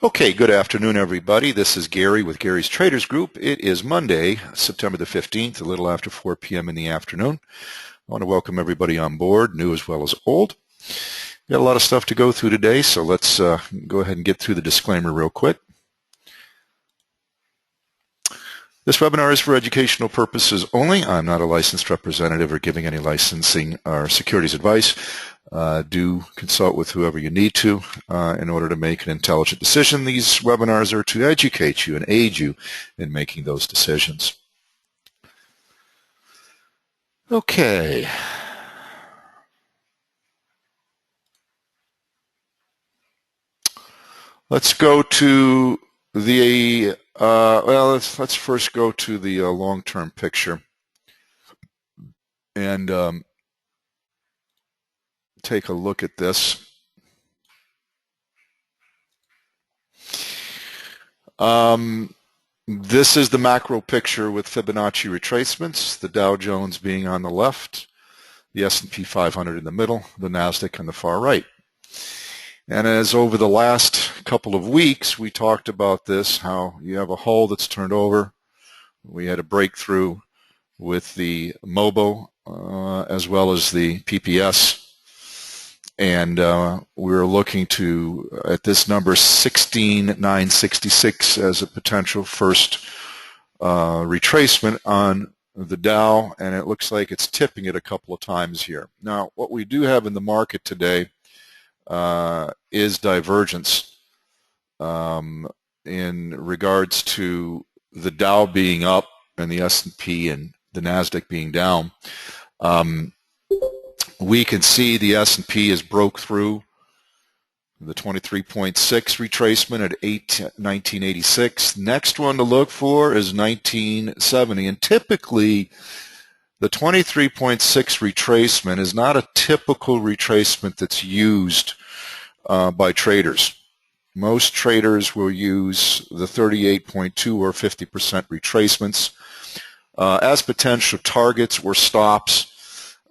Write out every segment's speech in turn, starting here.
Okay, good afternoon, everybody. This is Gary with Gary's Traders Group. It is Monday, September the 15th, a little after 4 p.m. in the afternoon. I want to welcome everybody on board, new as well as old. We've got a lot of stuff to go through today, so let's go ahead and get through the disclaimer real quick. This webinar is for educational purposes only. I'm not a licensed representative or giving any licensing or securities advice. Do consult with whoever you need to in order to make an intelligent decision. These webinars are to educate you and aid you in making those decisions. Okay. Let's go to the let's first go to the long-term picture and take a look at this. This is the macro picture with Fibonacci retracements, the Dow Jones being on the left, the S&P 500 in the middle, the NASDAQ on the far right. And as over the last couple of weeks, we talked about this, how you have a hull that's turned over. We had a breakthrough with the MOBO as well as the PPS. And we're looking to, at this number, 16,966 as a potential first retracement on the Dow, and it looks like it's tipping it a couple of times here. Now, what we do have in the market today is divergence in regards to the Dow being up and the S&P and the NASDAQ being down. We can see the S&P has broke through the 23.6 retracement at 1986. Next one to look for is 1970, and typically the 23.6 retracement is not a typical retracement that's used by traders. Most traders will use the 38.2 or 50% retracements as potential targets or stops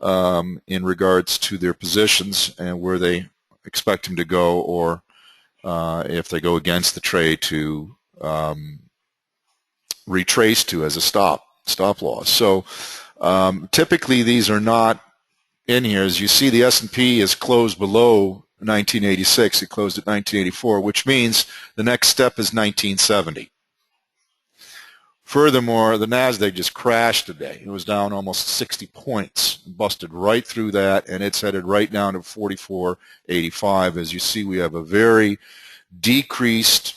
in regards to their positions and where they expect them to go, or if they go against the trade, to retrace to as a stop loss. So typically these are not in here. As you see, the S&P is closed below 1986. It closed at 1984, which means the next step is 1970. Furthermore, the NASDAQ just crashed today. It was down almost 60 points, busted right through that, and it's headed right down to 44.85. As you see, we have a very decreased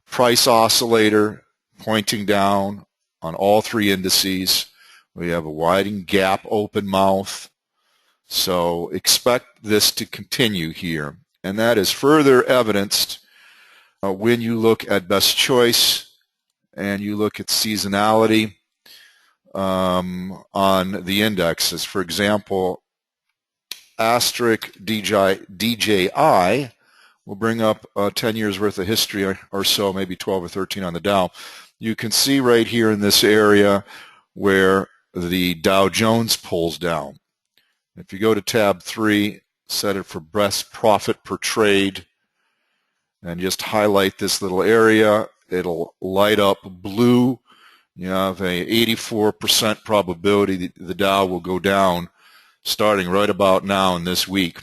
price oscillator pointing down on all three indices. We have a widening gap open mouth. So expect this to continue here. And that is further evidenced when you look at best choice and you look at seasonality on the indexes. For example, asterisk DJI will bring up 10 years worth of history or so, maybe 12 or 13 on the Dow. You can see right here in this area where the Dow Jones pulls down. If you go to tab 3, set it for best profit per trade, and just highlight this little area, it'll light up blue. You have a 84% probability the Dow will go down starting right about now in this week.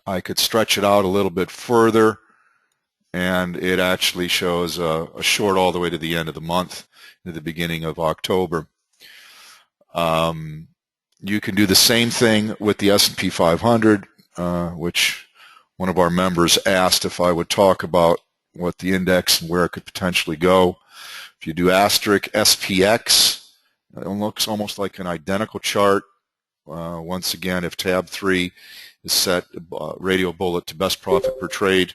I could stretch it out a little bit further, and it actually shows a short all the way to the end of the month, to the beginning of October. You can do the same thing with the S&P 500, which one of our members asked if I would talk about what the index and where it could potentially go. If you do asterisk SPX, it looks almost like an identical chart. Once again, if tab 3 is set radio bullet to best profit per trade,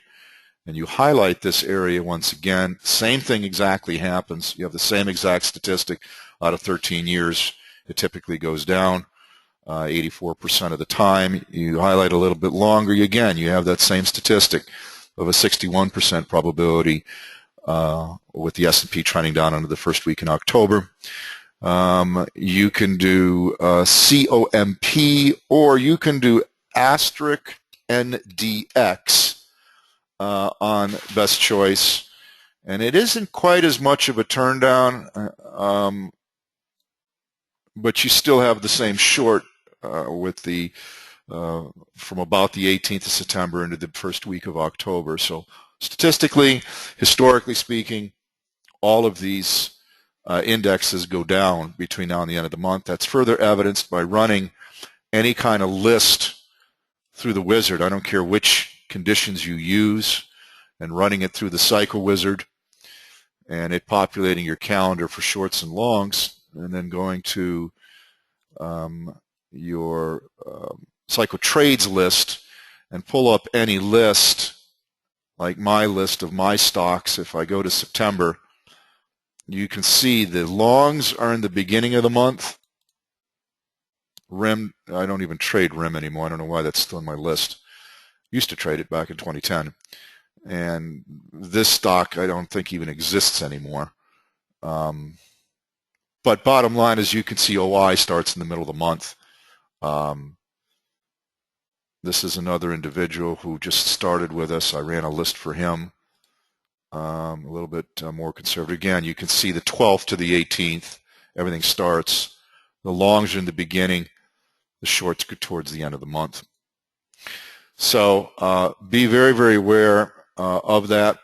and you highlight this area once again, same thing exactly happens. You have the same exact statistic. Out of 13 years, it typically goes down 84% of the time. You highlight a little bit longer, again, you have that same statistic of a 61% probability with the S&P trending down into the first week in October. You can do COMP, or you can do asterisk NDX on best choice, and it isn't quite as much of a turn down, but you still have the same short with the from about the 18th of September into the first week of October. So statistically, historically speaking, all of these indexes go down between now and the end of the month. That's further evidenced by running any kind of list through the wizard. I don't care which conditions you use, and running it through the cycle wizard and it populating your calendar for shorts and longs, and then going to your cycle trades list and pull up any list like my list of my stocks. If I go to September, you can see the longs are in the beginning of the month. RIM, I don't even trade RIM anymore. I don't know why that's still on my list. Used to trade it back in 2010. And this stock I don't think even exists anymore. But bottom line is you can see OI starts in the middle of the month. This is another individual who just started with us. I ran a list for him. A little bit more conservative. Again, you can see the 12th to the 18th, everything starts. The longs are in the beginning. The shorts go towards the end of the month. So be very, very aware of that.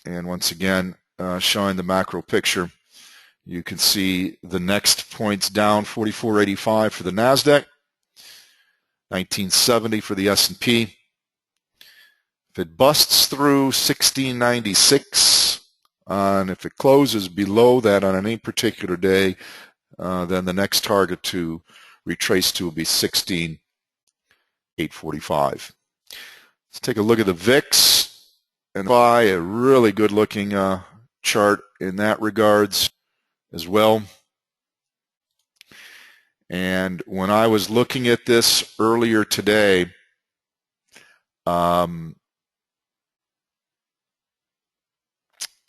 And once again, showing the macro picture, you can see the next points down, 44.85 for the NASDAQ, 1970 for the S&P. If it busts through 1696, and if it closes below that on any particular day, then the next target to retrace to will be 16,845. Let's take a look at the VIX, and buy a really good looking chart in that regards as well. And when I was looking at this earlier today, the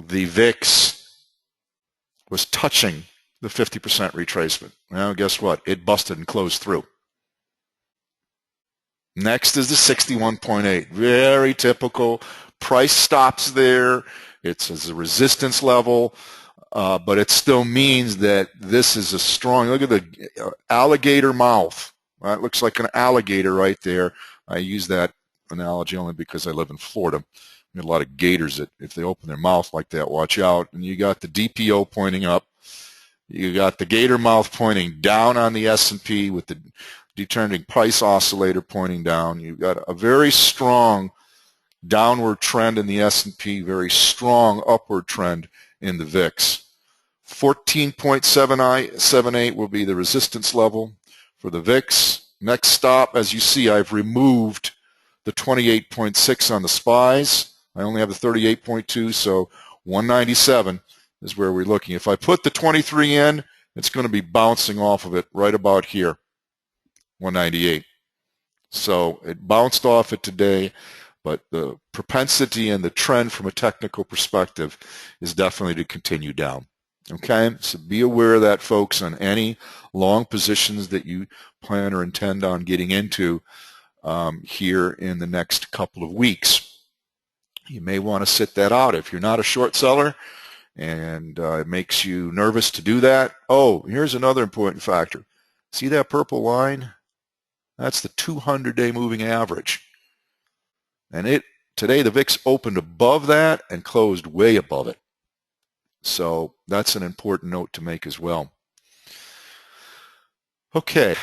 VIX was touching the 50% retracement. Well, guess what? It busted and closed through. Next is the 61.8. Very typical. Price stops there. It's as a resistance level, but it still means that this is a strong, look at the alligator mouth. That looks like an alligator right there. I use that analogy only because I live in Florida. We have a lot of gators that if they open their mouth like that, watch out. And you got the DPO pointing up. You got the gator mouth pointing down on the S&P with the determining price oscillator pointing down. You've got a very strong downward trend in the S&P, very strong upward trend in the VIX. 14.78 will be the resistance level for the VIX. Next stop, as you see, I've removed the 28.6 on the SPYs. I only have the 38.2, so 197 is where we're looking. If I put the 23 in, it's going to be bouncing off of it right about here, 198. So it bounced off it today, but the propensity and the trend from a technical perspective is definitely to continue down. Okay, so be aware of that, folks, on any long positions that you plan or intend on getting into here in the next couple of weeks. You may want to sit that out if you're not a short seller and it makes you nervous to do that. Oh, here's another important factor. See that purple line? That's the 200-day moving average. And today the VIX opened above that and closed way above it. So that's an important note to make as well. Okay.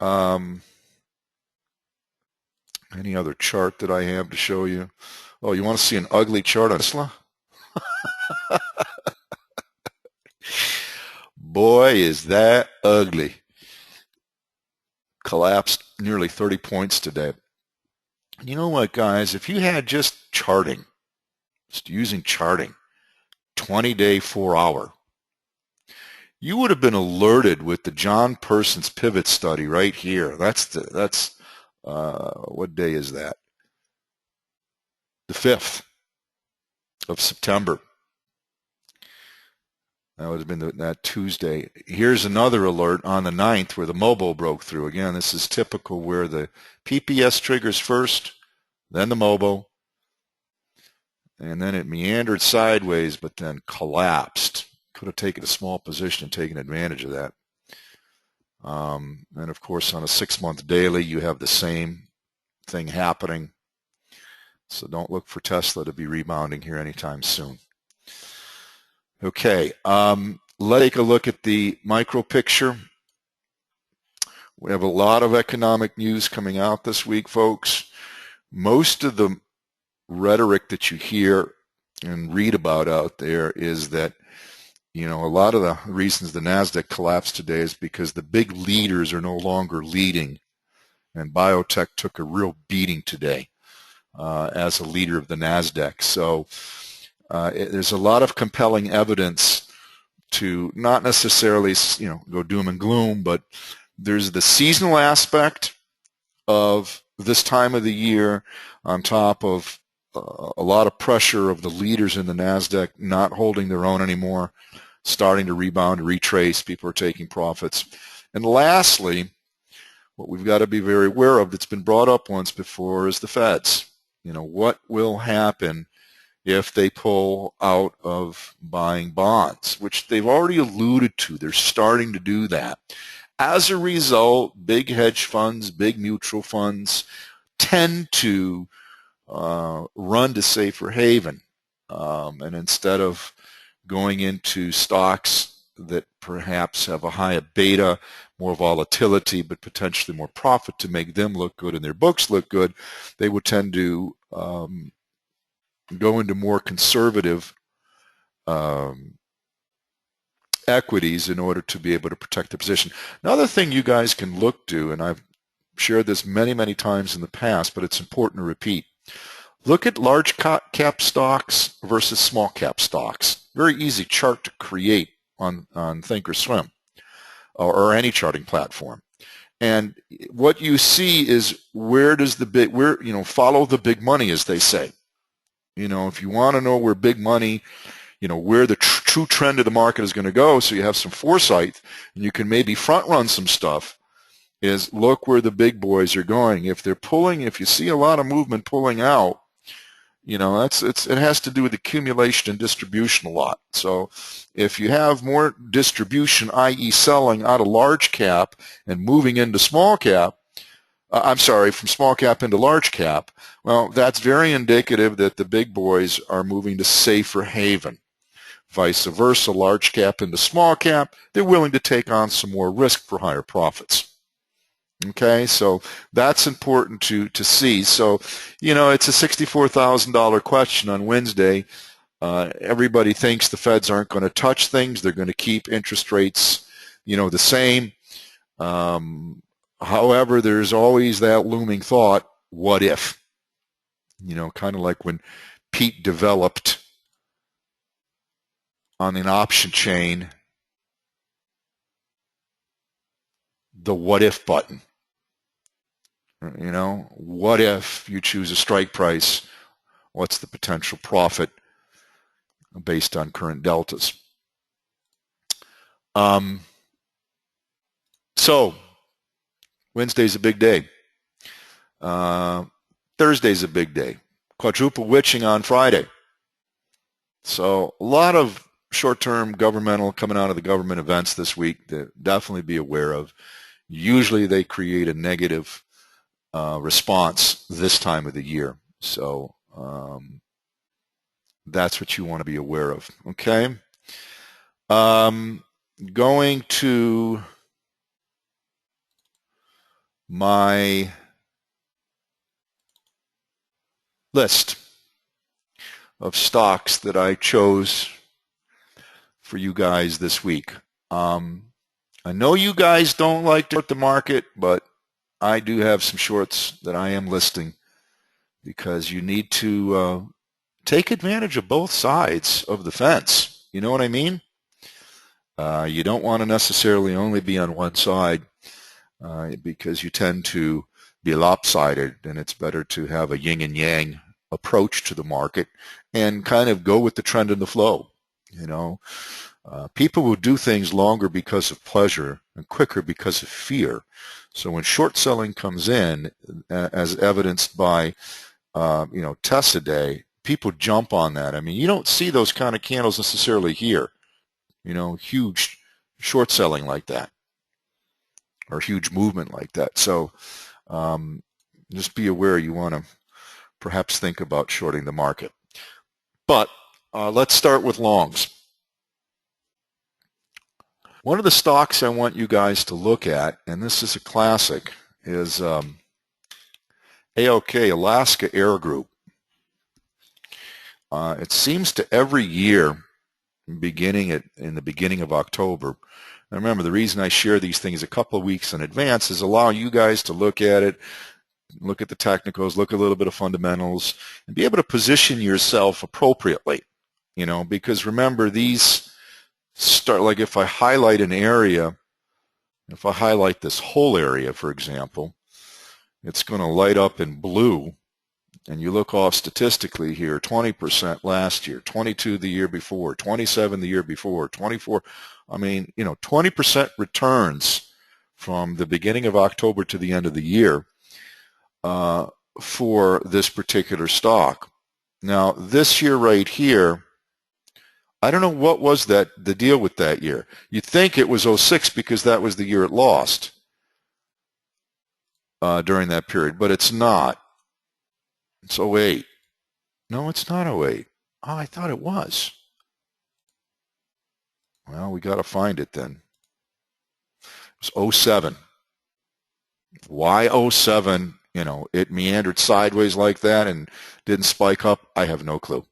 Any other chart that I have to show you? Oh, you want to see an ugly chart on Tesla? Boy, is that ugly. Collapsed nearly 30 points today. You know what, guys? If you had just charting, just using charting, 20-day, 4-hour, you would have been alerted with the John Persons pivot study right here. That's what day is that? The 5th of September. That would have been that Tuesday. Here's another alert on the 9th where the MOBO broke through. Again, this is typical where the PPS triggers first, then the MOBO, and then it meandered sideways, but then collapsed. Could have taken a small position and taken advantage of that. And of course, on a 6-month daily, you have the same thing happening. So don't look for Tesla to be rebounding here anytime soon. Okay, let's take a look at the micro picture. We have a lot of economic news coming out this week, folks. Most of the rhetoric that you hear and read about out there is that, you know, a lot of the reasons the NASDAQ collapsed today is because the big leaders are no longer leading, and biotech took a real beating today as a leader of the NASDAQ. So there's a lot of compelling evidence to not necessarily, you know, go doom and gloom, but there's the seasonal aspect of this time of the year on top of a lot of pressure of the leaders in the NASDAQ not holding their own anymore, starting to rebound, retrace, people are taking profits. And lastly, what we've got to be very aware of that's been brought up once before is the Feds. You know, what will happen if they pull out of buying bonds, which they've already alluded to. They're starting to do that. As a result, big hedge funds, big mutual funds tend to run to safer haven. And instead of going into stocks that perhaps have a higher beta, more volatility, but potentially more profit to make them look good and their books look good, they would tend to go into more conservative equities in order to be able to protect the position. Another thing you guys can look to, and I've shared this many, many times in the past, but it's important to repeat. Look at large cap stocks versus small cap stocks. Very easy chart to create on Thinkorswim or any charting platform. And what you see is where does the big, you know, follow the big money, as they say. You know, if you want to know where big money, you know, where the true trend of the market is going to go, so you have some foresight and you can maybe front run some stuff, is look where the big boys are going. If they're pulling, if you see a lot of movement pulling out, you know, it has to do with accumulation and distribution a lot. So if you have more distribution, i.e. selling out of large cap and moving into small cap, from small cap into large cap, well, that's very indicative that the big boys are moving to safer haven. Vice versa, large cap into small cap, they're willing to take on some more risk for higher profits. Okay, so that's important to see. So, you know, it's a $64,000 question on Wednesday. Everybody thinks the Feds aren't going to touch things. They're going to keep interest rates, you know, the same. However, there's always that looming thought, what if? You know, kind of like when Pete developed on an option chain the what if button. You know, what if you choose a strike price? What's the potential profit based on current deltas? So Wednesday's a big day. Thursday's a big day. Quadruple witching on Friday. So a lot of short-term governmental coming out of the government events this week to definitely be aware of. Usually they create a negative response this time of the year. So that's what you want to be aware of. Okay. Going to my list of stocks that I chose for you guys this week. I know you guys don't like to short the market, but I do have some shorts that I am listing because you need to take advantage of both sides of the fence. You know what I mean? You don't want to necessarily only be on one side because you tend to be lopsided, and it's better to have a yin and yang approach to the market and kind of go with the trend and the flow. You know, people will do things longer because of pleasure and quicker because of fear. So when short selling comes in, as evidenced by, you know, Tesla Day, people jump on that. I mean, you don't see those kind of candles necessarily here, huge short selling like that or huge movement like that. So just be aware you want to perhaps think about shorting the market. But let's start with longs. One of the stocks I want you guys to look at, and this is a classic, is AOK, Alaska Air Group. It seems to every year, in the beginning of October. And remember, the reason I share these things a couple of weeks in advance is allow you guys to look at it, look at the technicals, look at a little bit of fundamentals, and be able to position yourself appropriately. Because remember, these start, like if I highlight an area, if I highlight this whole area, for example, it's going to light up in blue. And you look off statistically here, 20% last year, 22 the year before, 27 the year before, 24. I mean, 20% returns from the beginning of October to the end of the year for this particular stock. Now, this year right here, I don't know what was the deal with that year. You'd think it was 06 because that was the year it lost during that period, but it's not. It's 08. No, it's not 08. Oh, I thought it was. Well, we got to find it then. It was 07. Why 07? It meandered sideways like that and didn't spike up. I have no clue.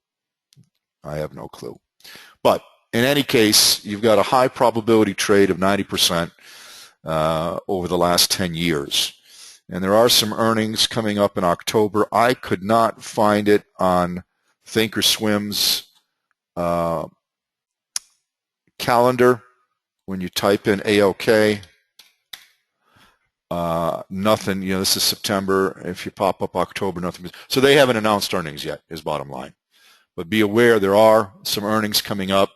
But in any case, you've got a high probability trade of 90% over the last 10 years. And there are some earnings coming up in October. I could not find it on Thinkorswim's calendar. When you type in AOK, nothing, this is September. If you pop up October, nothing. So they haven't announced earnings yet, is bottom line. But be aware there are some earnings coming up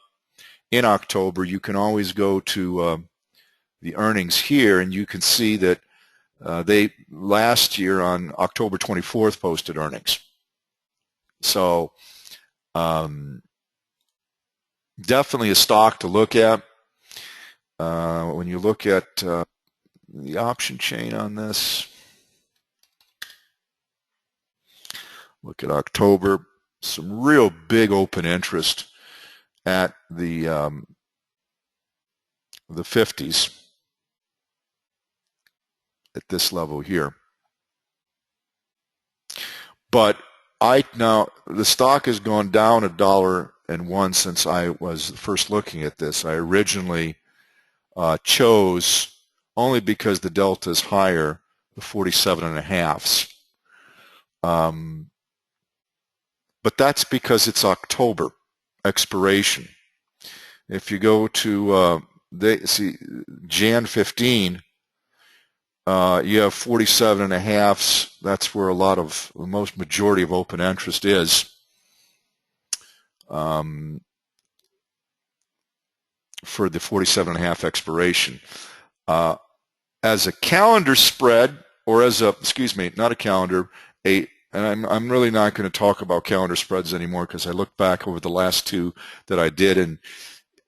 in October. You can always go to the earnings here, and you can see that they last year on October 24th posted earnings. So definitely a stock to look at. When you look at the option chain on this, look at October, some real big open interest at the 50s. At this level here. But now the stock has gone down $1.01 since I was first looking at this. I originally chose, only because the delta is higher, the 47.5s. But that's because it's October expiration. If you go to Jan 15, you have 47.5s. That's where the most majority of open interest is. For the 47.5 expiration. As a calendar spread, or not a calendar, and I'm really not going to talk about calendar spreads anymore because I look back over the last two that I did, and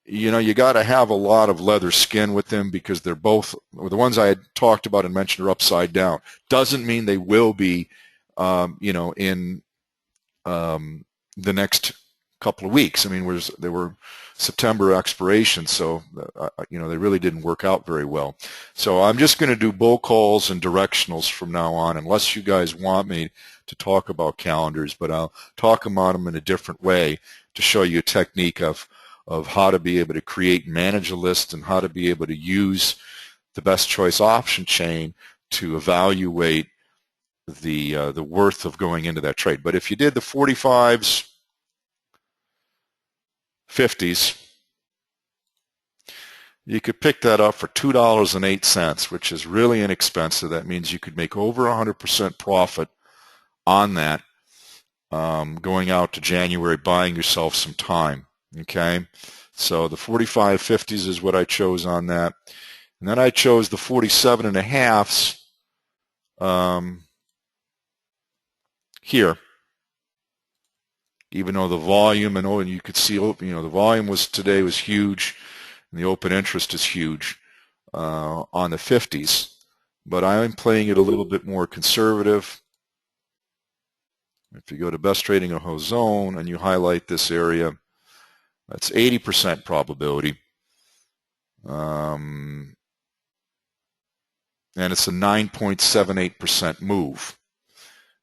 you got to have a lot of leather skin with them because they're both, the ones I had talked about and mentioned are upside down. Doesn't mean they will be, in the next couple of weeks. I mean, they were September expiration, so, they really didn't work out very well. So I'm just going to do bull calls and directionals from now on, unless you guys want me to talk about calendars, but I'll talk about them in a different way to show you a technique of how to be able to create and manage a list and how to be able to use the best choice option chain to evaluate the worth of going into that trade. But if you did the 45s, 50s, you could pick that up for $2.08, which is really inexpensive. That means you could make over 100% profit on that going out to January, buying yourself some time. Okay, so the 45.50s is what I chose on that. And then I chose the 47.5s here. even though the volume, and you could see, the volume today was huge, and the open interest is huge on the 50s. But I'm playing it a little bit more conservative. If you go to best trading a whole zone and you highlight this area, that's 80% probability. And it's a 9.78% move.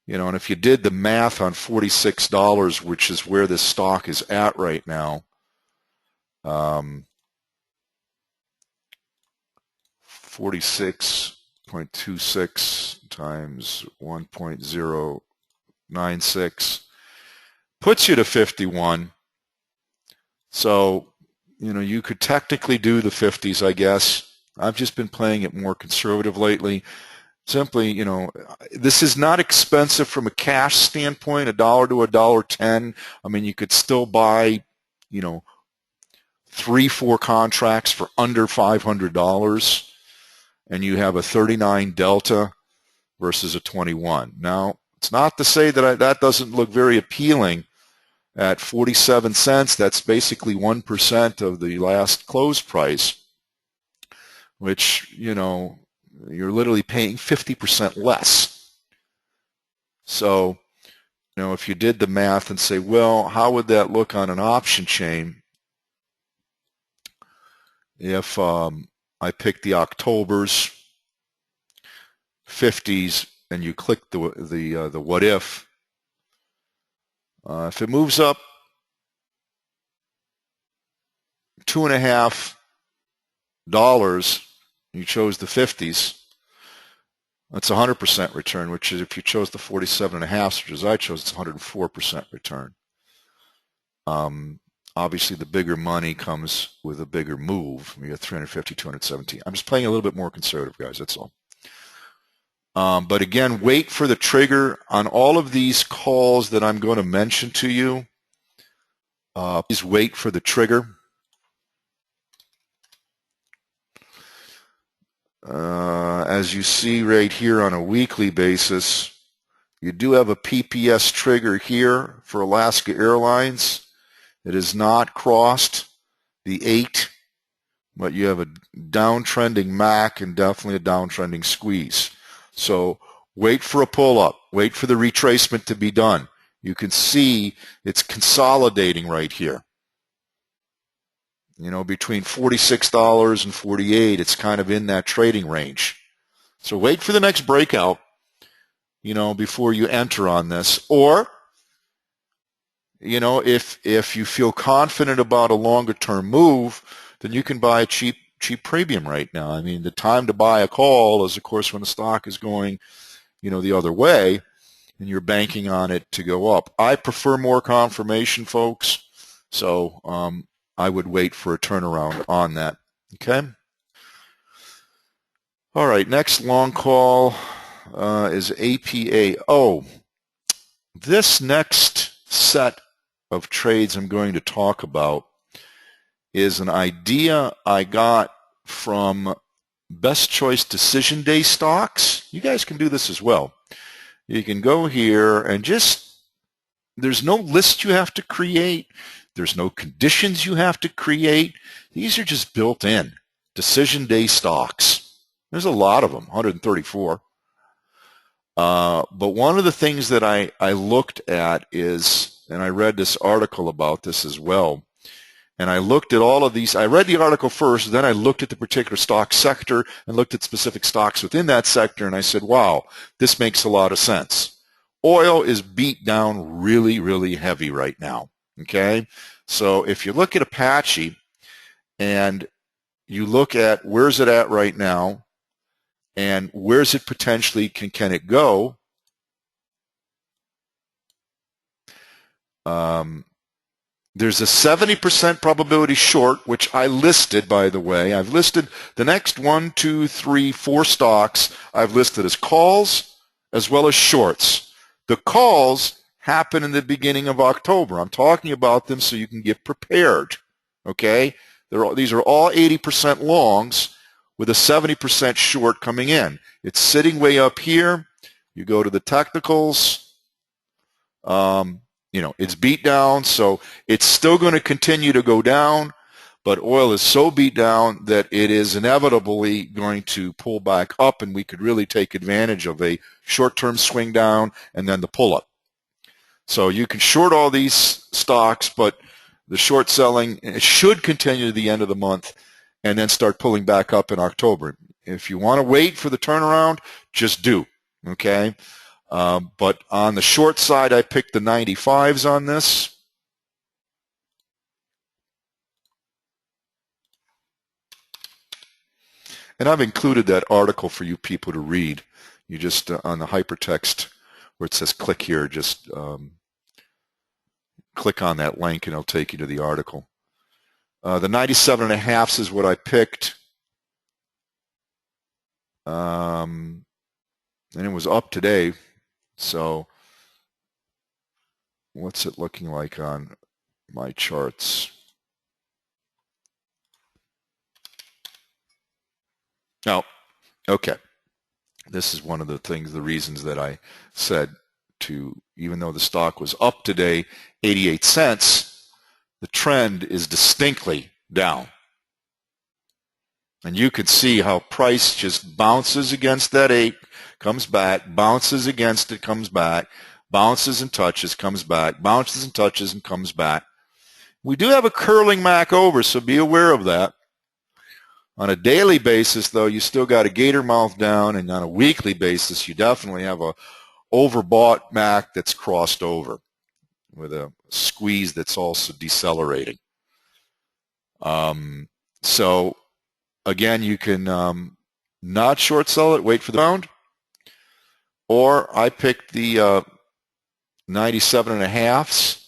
And if you did the math on $46, which is where this stock is at right now, 46.26 times 1.096 puts you to 51. So, you could technically do the 50s, I guess. I've just been playing it more conservative lately. Simply, this is not expensive from a cash standpoint, $1 to $1.10. I mean, you could still buy, 3-4 contracts for under $500, and you have a 39 delta versus a 21. Now, it's not to say that that doesn't look very appealing. At 47 cents, that's basically 1% of the last close price, which, you're literally paying 50% less. So, if you did the math and say, well, how would that look on an option chain if I pick the October's 50s and you click the what if it moves up $2.50, you chose the 50s, that's 100% return, which is if you chose the 47.5, which is I chose, it's 104% return. Obviously, the bigger money comes with a bigger move. We got 350, 217. I'm just playing a little bit more conservative, guys, that's all. But again, wait for the trigger on all of these calls that I'm going to mention to you. Please wait for the trigger. As you see right here on a weekly basis, you do have a PPS trigger here for Alaska Airlines. It has not crossed the 8, but you have a downtrending MAC and definitely a downtrending squeeze. So wait for a pull-up. Wait for the retracement to be done. You can see it's consolidating right here. Between $46 and $48, it's kind of in that trading range. So wait for the next breakout, before you enter on this. Or, if you feel confident about a longer-term move, then you can buy a cheap premium right now. I mean, the time to buy a call is, of course, when the stock is going, the other way, and you're banking on it to go up. I prefer more confirmation, folks, so I would wait for a turnaround on that. Okay? All right, next long call is APA. Oh, this next set of trades I'm going to talk about is an idea I got from Best Choice Decision Day stocks. You guys can do this as well. You can go here and there's no list you have to create. There's no conditions you have to create. These are just built in. Decision Day stocks. There's a lot of them, 134. But one of the things that I looked at is, and I read this article about this as well, and I looked at all of these. I read the article first, then I looked at the particular stock sector and looked at specific stocks within that sector, and I said, wow, this makes a lot of sense. Oil is beat down really, really heavy right now, okay? So if you look at Apache and you look at where's it at right now and where's it potentially, can it go, there's a 70% probability short, which I listed, by the way. I've listed the next 1, 2, 3, 4 stocks I've listed as calls as well as shorts. The calls happen in the beginning of October. I'm talking about them so you can get prepared, okay? These are all 80% longs with a 70% short coming in. It's sitting way up here. You go to the technicals. it's beat down, so it's still going to continue to go down, but oil is so beat down that it is inevitably going to pull back up, and we could really take advantage of a short-term swing down and then the pull-up. So you can short all these stocks, but the short selling should continue to the end of the month and then start pulling back up in October. If you want to wait for the turnaround, just do, okay? But on the short side, I picked the 95s on this. And I've included that article for you people to read. You just, on the hypertext where it says click here, just click on that link and it'll take you to the article. The 97.5s is what I picked. And it was up today. So what's it looking like on my charts? Oh, okay. This is one of the things, the reasons that I said to, even though the stock was up today 88 cents, the trend is distinctly down. And you can see how price just bounces against that 8, comes back, bounces against it, comes back, bounces and touches, comes back, bounces and touches and comes back. We do have a curling MAC over, so be aware of that. On a daily basis, though, you still got a gator mouth down, and on a weekly basis, you definitely have a overbought MAC that's crossed over with a squeeze that's also decelerating. So again, you can not short sell it, wait for the round, or I picked the 97.5s,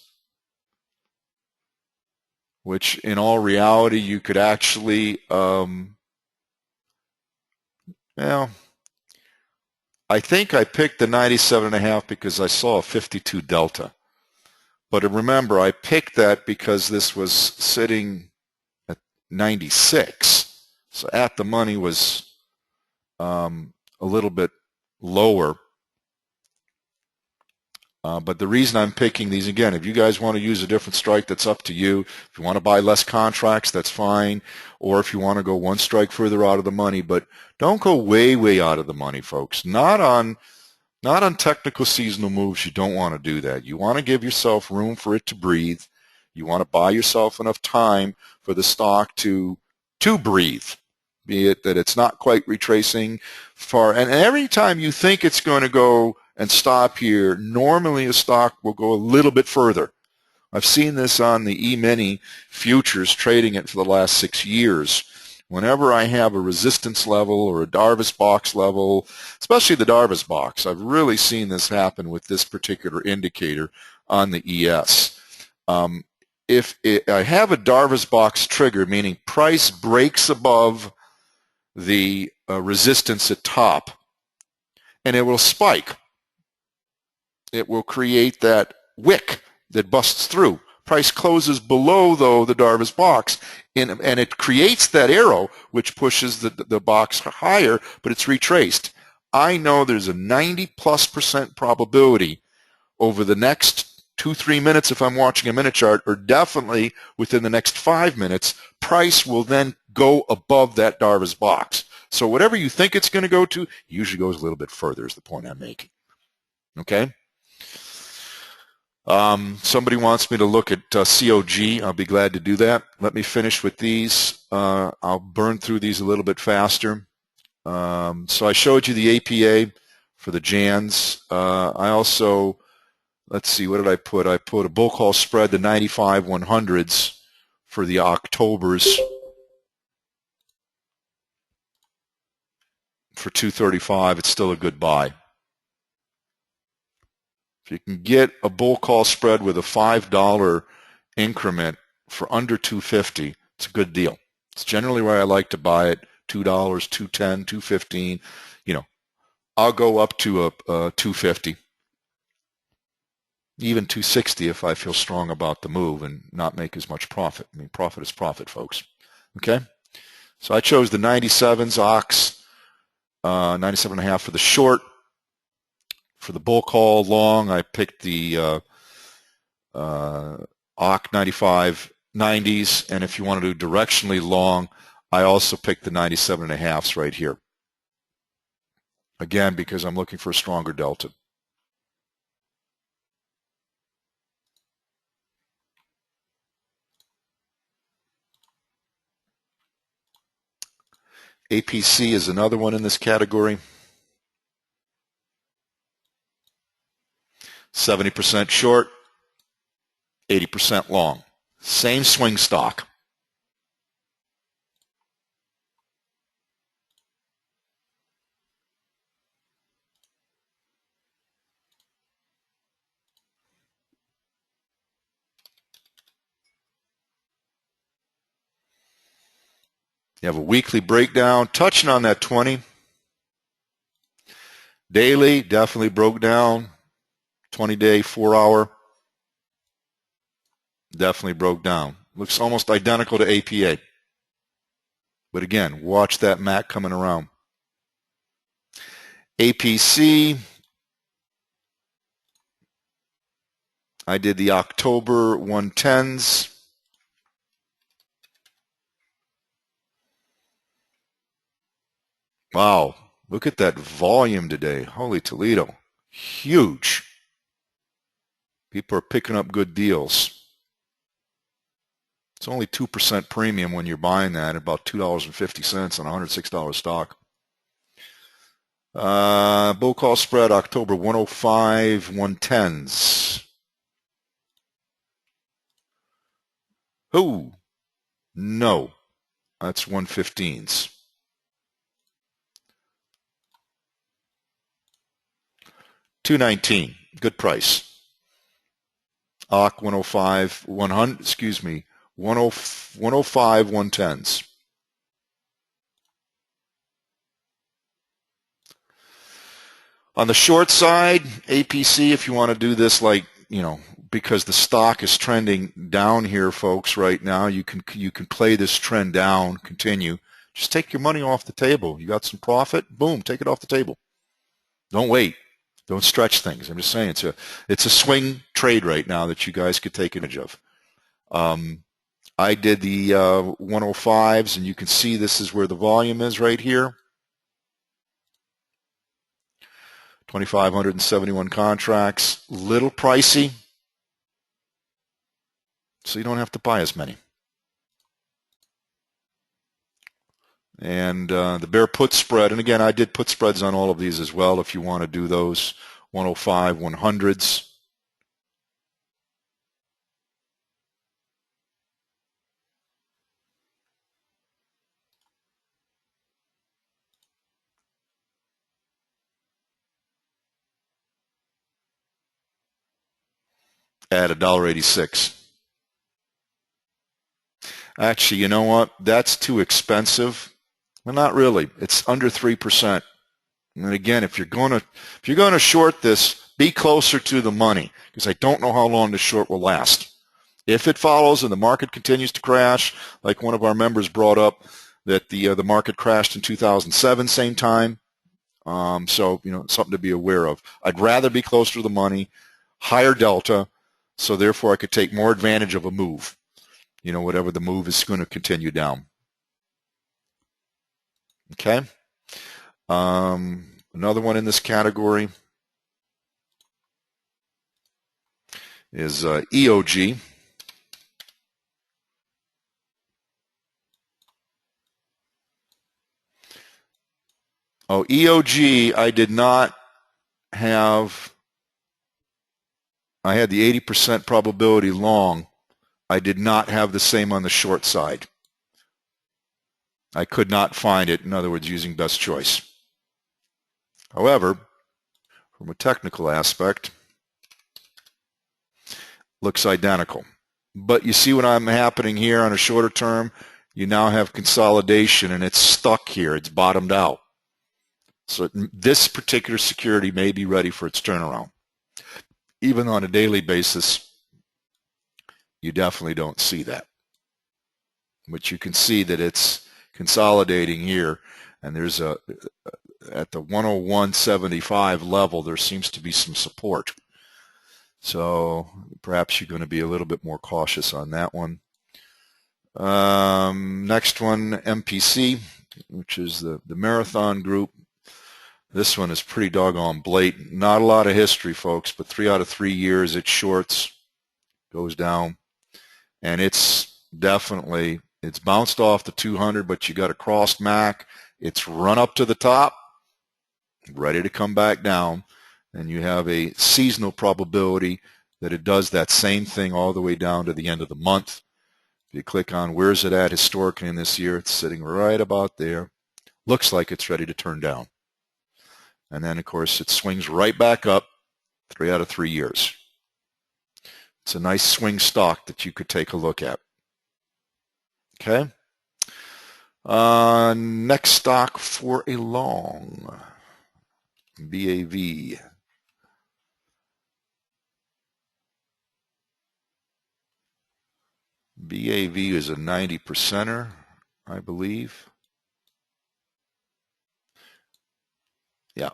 which in all reality you could actually, well, I think I picked the 97.5 because I saw a 52 delta. But remember, I picked that because this was sitting at 96. So at the money was a little bit lower. But the reason I'm picking these, again, if you guys want to use a different strike, that's up to you. If you want to buy less contracts, that's fine. Or if you want to go one strike further out of the money. But don't go way, way out of the money, folks. Not on technical seasonal moves. You don't want to do that. You want to give yourself room for it to breathe. You want to buy yourself enough time for the stock to breathe, be it that it's not quite retracing far. And every time you think it's going to go and stop here, normally a stock will go a little bit further. I've seen this on the E-mini futures, trading it for the last 6 years. Whenever I have a resistance level or a Darvas box level, especially the Darvas box, I've really seen this happen with this particular indicator on the ES. If I have a Darvas box trigger, meaning price breaks above the resistance at top, and it will spike. It will create that wick that busts through. Price closes below, though, the Darvas box, and it creates that arrow, which pushes the box higher, but it's retraced. I know there's a 90+% probability over the next 2-3 minutes, if I'm watching a minute chart, or definitely within the next 5 minutes, price will then go above that Darvas box. So whatever you think it's going to go to, usually goes a little bit further, is the point I'm making. Okay? Somebody wants me to look at COG. I'll be glad to do that. Let me finish with these. I'll burn through these a little bit faster. So I showed you the APA for the JANs. I also, let's see, what did I put? I put a bull call spread, the 95 100s for the Octobers for 235. It's still a good buy. If you can get a bull call spread with a $5 increment for under 250, it's a good deal. It's generally where I like to buy it, $2, $2.10, $2.15. You know, I'll go up to a 250, even 260 if I feel strong about the move and not make as much profit. I mean, profit is profit, folks. Okay? So I chose the 97s, OX, 97.5 for the short. For the bull call long, I picked the AUK 95 90s, and if you want to do directionally long, I also picked the 97.5s right here. Again, because I'm looking for a stronger delta. APC is another one in this category. 70% short, 80% long. Same swing stock. You have a weekly breakdown, touching on that 20. Daily, definitely broke down. 20-day, 4-hour, definitely broke down. Looks almost identical to APA. But again, watch that MAC coming around. APC, I did the October 110s. Wow, look at that volume today. Holy Toledo. Huge. People are picking up good deals. It's only 2% premium when you're buying that, about $2.50 on a $106 stock. Bull call spread October 105, 110s. Oh, no, that's 115s. $219, good price. AUK 105, 100, excuse me, 105, 110s. On the short side, APC, if you want to do this like, you know, because the stock is trending down here, folks, right now, you can play this trend down, continue. Just take your money off the table. You got some profit, boom, take it off the table. Don't wait. Don't stretch things. I'm just saying it's a swing trade right now that you guys could take advantage of. I did the 105s, and you can see this is where the volume is right here. 2,571 contracts. Little pricey, so you don't have to buy as many. And the bear put spread, and again, I did put spreads on all of these as well if you want to do those 105, 100s. At $1.86. Actually, you know what? That's too expensive. Well, not really. It's under 3%. And again, if you're going to short this, be closer to the money, because I don't know how long the short will last. If it follows and the market continues to crash, like one of our members brought up, that the market crashed in 2007, same time. So, you know, something to be aware of. I'd rather be closer to the money, higher delta, so therefore I could take more advantage of a move, you know, whatever the move is going to continue down. Okay. Another one in this category is EOG. Oh, EOG, I did not have, I had the 80% probability long. I did not have the same on the short side. I could not find it, in other words, using best choice. However, from a technical aspect, looks identical. But you see what I'm happening here on a shorter term? You now have consolidation, and it's stuck here. It's bottomed out. So this particular security may be ready for its turnaround. Even on a daily basis, you definitely don't see that. But you can see that it's consolidating here, and there's at the 101.75 level, there seems to be some support. So perhaps you're going to be a little bit more cautious on that one. Next one, MPC, which is the Marathon Group. This one is pretty doggone blatant. Not a lot of history, folks, but 3 out of 3 years it shorts, goes down, and it's definitely, it's bounced off the 200, but you got a crossed MAC. It's run up to the top, ready to come back down, and you have a seasonal probability that it does that same thing all the way down to the end of the month. If you click on where's it at historically in this year, it's sitting right about there. Looks like it's ready to turn down. And then, of course, it swings right back up 3 out of 3 years. It's a nice swing stock that you could take a look at. Okay. Next stock for a long, BAV. BAV is a 90%er, I believe. Yeah.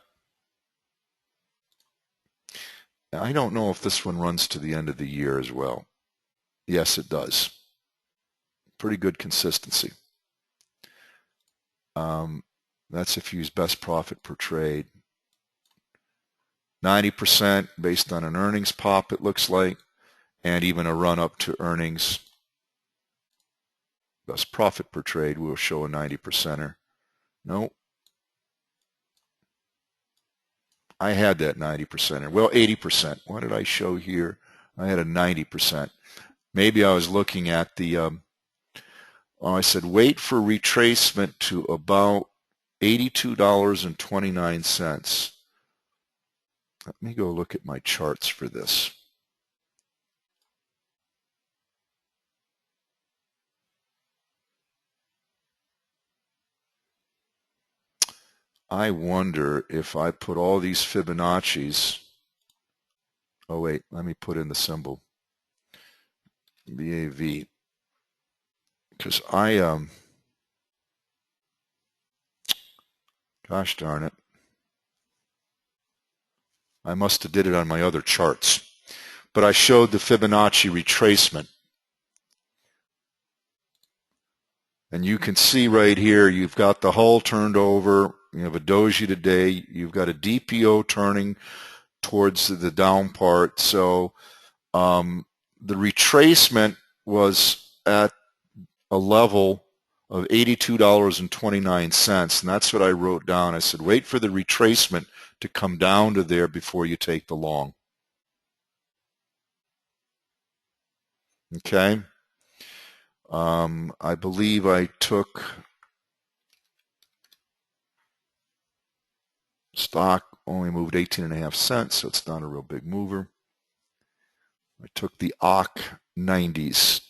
I don't know if this one runs to the end of the year as well. Yes, it does. Pretty good consistency. That's if you use best profit per trade. 90% based on an earnings pop, it looks like, and even a run up to earnings. Best profit per trade will show a 90%er. No. I had that 90%er. Well, 80%. What did I show here? I had a 90%. Maybe I was looking at the, I said wait for retracement to about $82.29. Let me go look at my charts for this. I wonder if I put all these Fibonacci's. Oh wait, let me put in the symbol BAV, because gosh darn it, I must have did it on my other charts, but I showed the Fibonacci retracement, and you can see right here you've got the hull turned over, you have a doji today, you've got a DPO turning towards the down part. So the retracement was at a level of $82.29, and that's what I wrote down. I said wait for the retracement to come down to there before you take the long. Okay. I believe I took stock, only moved 18.5 cents, so it's not a real big mover. I took the AUK 90s.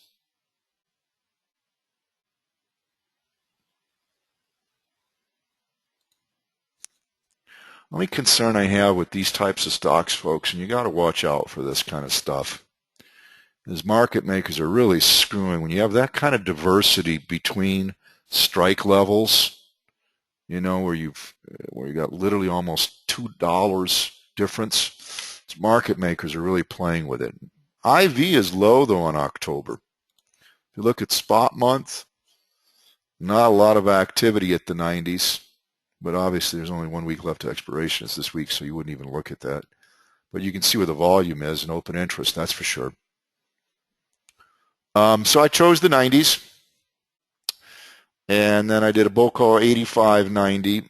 Only concern I have with these types of stocks, folks, and you got to watch out for this kind of stuff, is market makers are really screwing. When you have that kind of diversity between strike levels, you know, where you got literally almost $2 difference, market makers are really playing with it. IV is low though in October. If you look at spot month, not a lot of activity at the 90s, but obviously there's only 1 week left to expiration. It's this week, so you wouldn't even look at that. But you can see where the volume is and open interest, that's for sure. So I chose the 90s, and then I did a bull call 85.90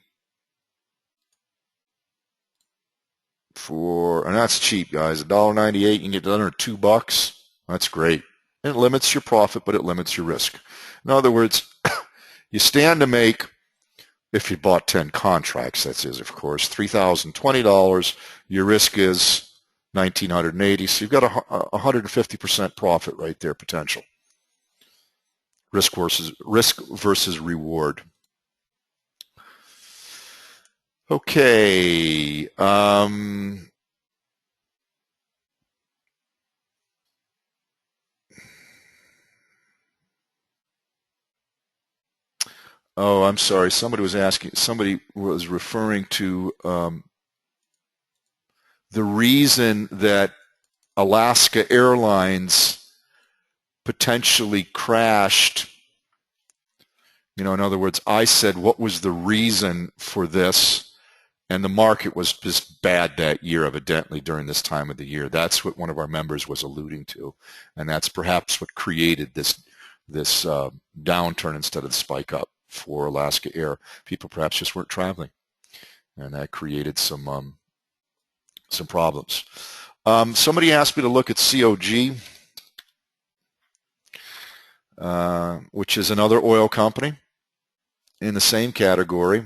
for, and that's cheap, guys. $1.98, you can get under $2. That's great. And it limits your profit, but it limits your risk. In other words, you stand to make, if you bought 10 contracts, that is, of course, $3,020. Your risk is $1,980, so you've got a 150% profit right there, potential. Risk versus reward. Okay. Oh, I'm sorry. Somebody was referring to the reason that Alaska Airlines potentially crashed. In other words, I said, what was the reason for this? And the market was just bad that year, evidently, during this time of the year. That's what one of our members was alluding to. And that's perhaps what created this downturn instead of the spike up for Alaska Air. People perhaps just weren't traveling. And that created some problems. Somebody asked me to look at COG, which is another oil company in the same category.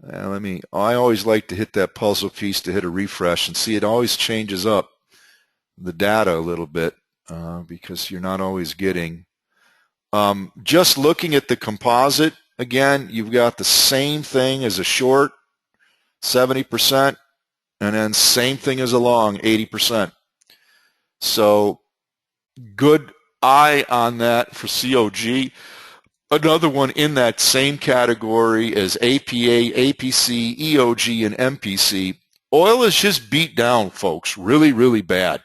I always like to hit that puzzle piece to hit a refresh and see it always changes up the data a little bit because you're not always getting. Just looking at the composite, again, you've got the same thing as a short, 70%, and then same thing as a long, 80%. So good eye on that for COG. Another one in that same category is APA, APC, EOG, and MPC. Oil is just beat down, folks, really, really bad.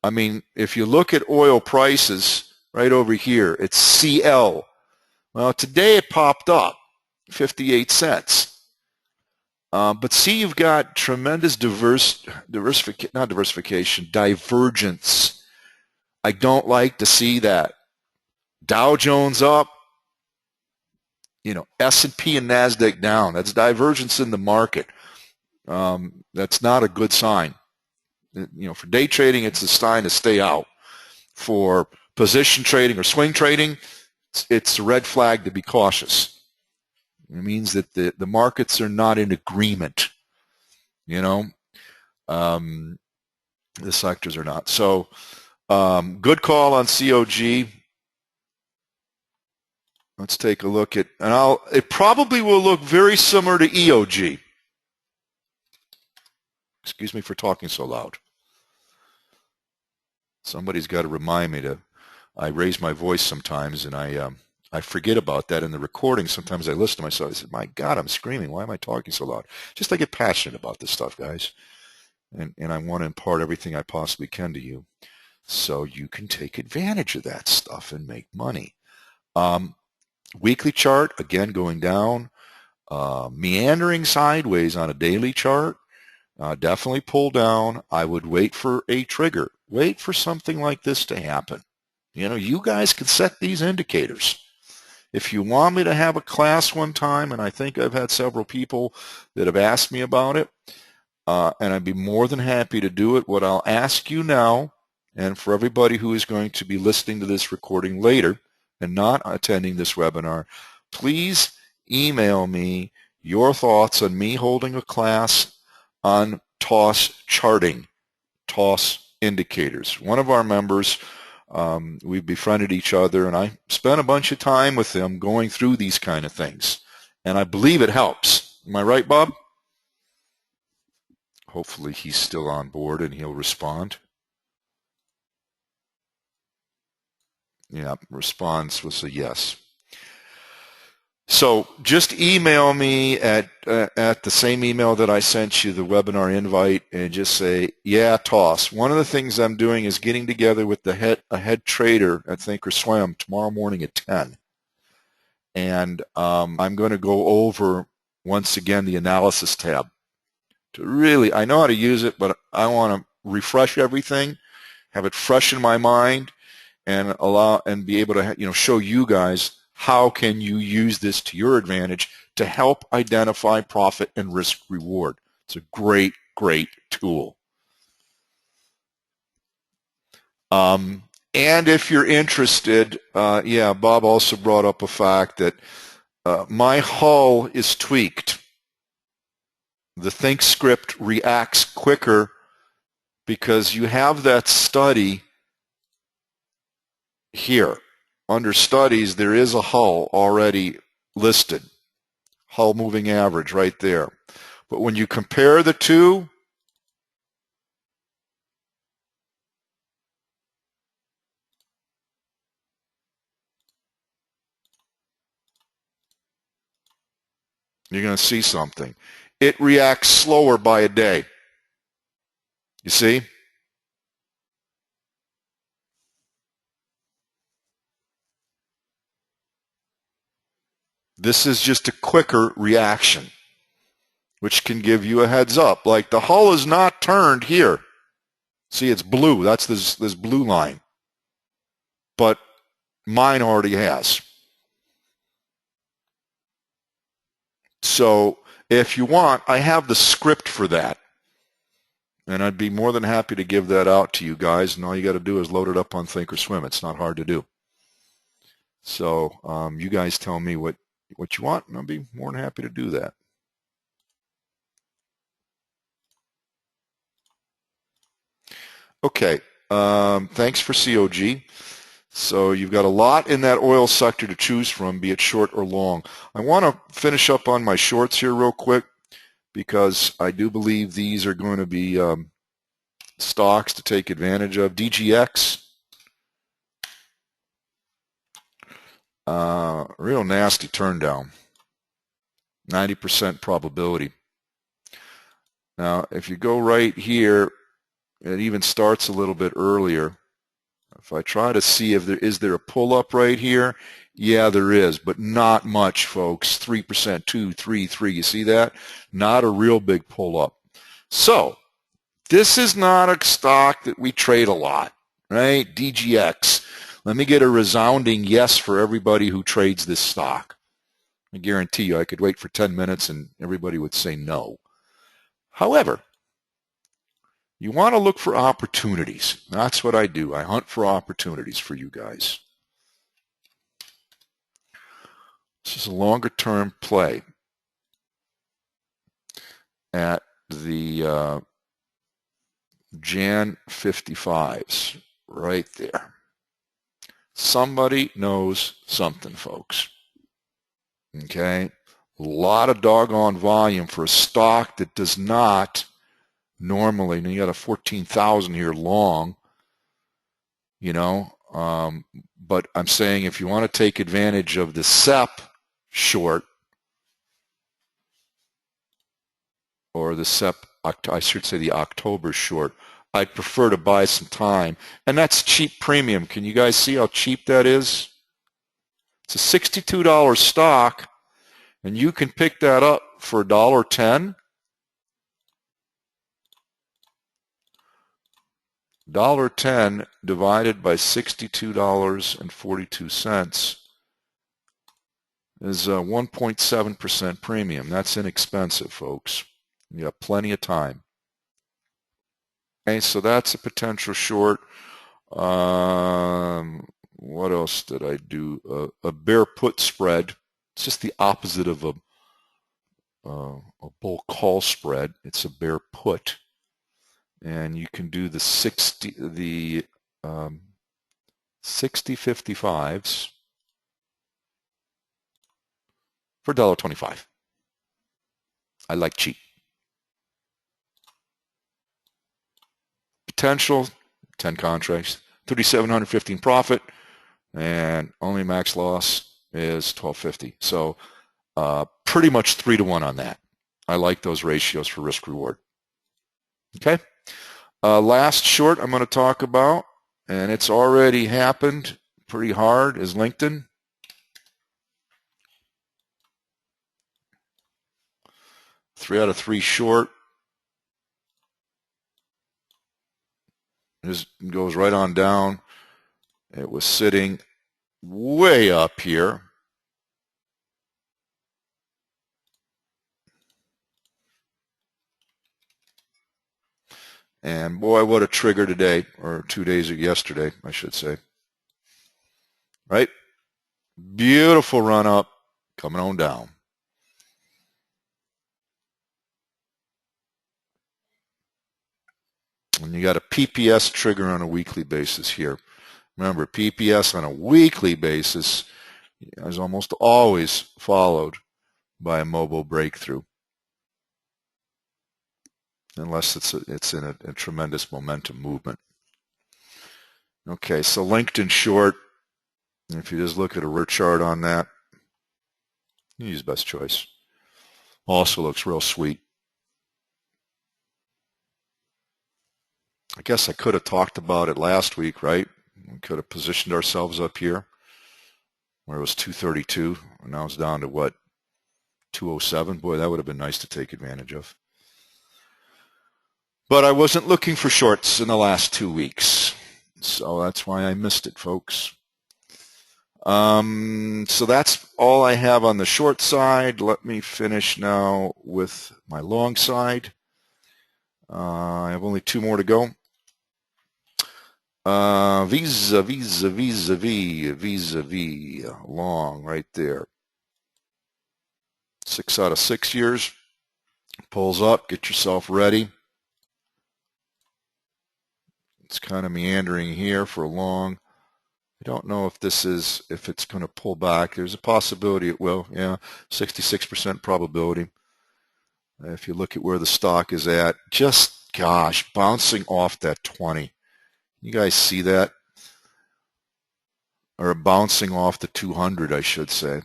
I mean, if you look at oil prices right over here, it's CL. Well, today it popped up, 58 cents. But see, you've got tremendous divergence. I don't like to see that. Dow Jones up, S&P and NASDAQ down. That's divergence in the market. That's not a good sign. For day trading, it's a sign to stay out. For position trading or swing trading, it's a red flag to be cautious. It means that the markets are not in agreement. The sectors are not. So good call on COG. Let's take a look at, and it probably will look very similar to EOG. Excuse me for talking so loud. Somebody's got to remind me I raise my voice sometimes, and I forget about that in the recording. Sometimes I listen to myself. I say, my God, I'm screaming. Why am I talking so loud? Just I get passionate about this stuff, guys. And I want to impart everything I possibly can to you so you can take advantage of that stuff and make money. Weekly chart, again, going down, meandering sideways on a daily chart, definitely pull down. I would wait for a trigger. Wait for something like this to happen. You guys can set these indicators. If you want me to have a class one time, and I think I've had several people that have asked me about it, and I'd be more than happy to do it. What I'll ask you now, and for everybody who is going to be listening to this recording later, and not attending this webinar, please email me your thoughts on me holding a class on TOS charting, TOS indicators. One of our members, we befriended each other, and I spent a bunch of time with him going through these kind of things. And I believe it helps. Am I right, Bob? Hopefully he's still on board and he'll respond. Yeah, response was a yes. So just email me at the same email that I sent you the webinar invite and just say, yeah, TOS. One of the things I'm doing is getting together with a head trader at Thinkorswim tomorrow morning at 10. And I'm going to go over, once again, the analysis tab. I know how to use it, but I want to refresh everything, have it fresh in my mind, and be able to show you guys how can you use this to your advantage to help identify profit and risk reward. It's a great, great tool. And if you're interested, yeah, Bob also brought up a fact that my hull is tweaked. The ThinkScript reacts quicker because you have that study here. Under studies, there is a hull already listed, hull moving average right there. But when you compare the two, you're going to see something. It reacts slower by a day. You see? This is just a quicker reaction, which can give you a heads up. Like the hull is not turned here. See, it's blue. That's this blue line. But mine already has. So if you want, I have the script for that. And I'd be more than happy to give that out to you guys. And all you got to do is load it up on Thinkorswim. It's not hard to do. So you guys tell me what you want, and I'll be more than happy to do that. Okay, thanks for COG. So you've got a lot in that oil sector to choose from, be it short or long. I want to finish up on my shorts here real quick because I do believe these are going to be stocks to take advantage of. DGX, real nasty turn down, 90% probability. Now, if you go right here, it even starts a little bit earlier. If I try to see if is there a pull-up right here, yeah, there is, but not much, folks. 3%, 2, 3, 3. You see that? Not a real big pull-up. So this is not a stock that we trade a lot, right? DGX. Let me get a resounding yes for everybody who trades this stock. I guarantee you I could wait for 10 minutes and everybody would say no. However, you want to look for opportunities. That's what I do. I hunt for opportunities for you guys. This is a longer term play at the Jan 55s right there. Somebody knows something, folks. Okay? A lot of doggone volume for a stock that does not normally, and you got a 14,000 here long, you know, but I'm saying if you want to take advantage of the SEP short or the SEP, I should say the October short, I'd prefer to buy some time. And that's cheap premium. Can you guys see how cheap that is? It's a $62 stock, and you can pick that up for $1.10. $1.10 divided by $62.42 is a 1.7% premium. That's inexpensive, folks. You have plenty of time. Okay, so that's a potential short. What else did I do? A bear put spread. It's just the opposite of a bull call spread. It's a bear put. And you can do the 60/55s for $1.25. I like cheap. Potential, 10 contracts, 3,715 profit, and only max loss is 1250. So pretty much 3-to-1 on that. I like those ratios for risk reward. Okay. Last short I'm going to talk about, and it's already happened pretty hard, is LinkedIn. Three out of three short. It goes right on down. It was sitting way up here. And boy, what a trigger today, or 2 days ago, yesterday, I should say. Right? Beautiful run up, coming on down. And you got a PPS trigger on a weekly basis here. Remember, PPS on a weekly basis is almost always followed by a mobile breakthrough, unless it's in a tremendous momentum movement. Okay, so LinkedIn short, if you just look at a rear chart on that, you use best choice. Also looks real sweet. I guess I could have talked about it last week, right? We could have positioned ourselves up here where it was 232, and now it's down to what, 207? Boy, that would have been nice to take advantage of. But I wasn't looking for shorts in the last 2 weeks, so that's why I missed it, folks. So that's all I have on the short side. Let me finish now with my long side. I have only 2 more to go. Vis-a-vis long right there. 6 out of 6 years. Pulls up, get yourself ready. It's kind of meandering here for a long. I don't know if it's going to pull back. There's a possibility it will. Yeah, 66% probability. If you look at where the stock is at, just, gosh, bouncing off that 20. You guys see that? Or bouncing off the 200, I should say.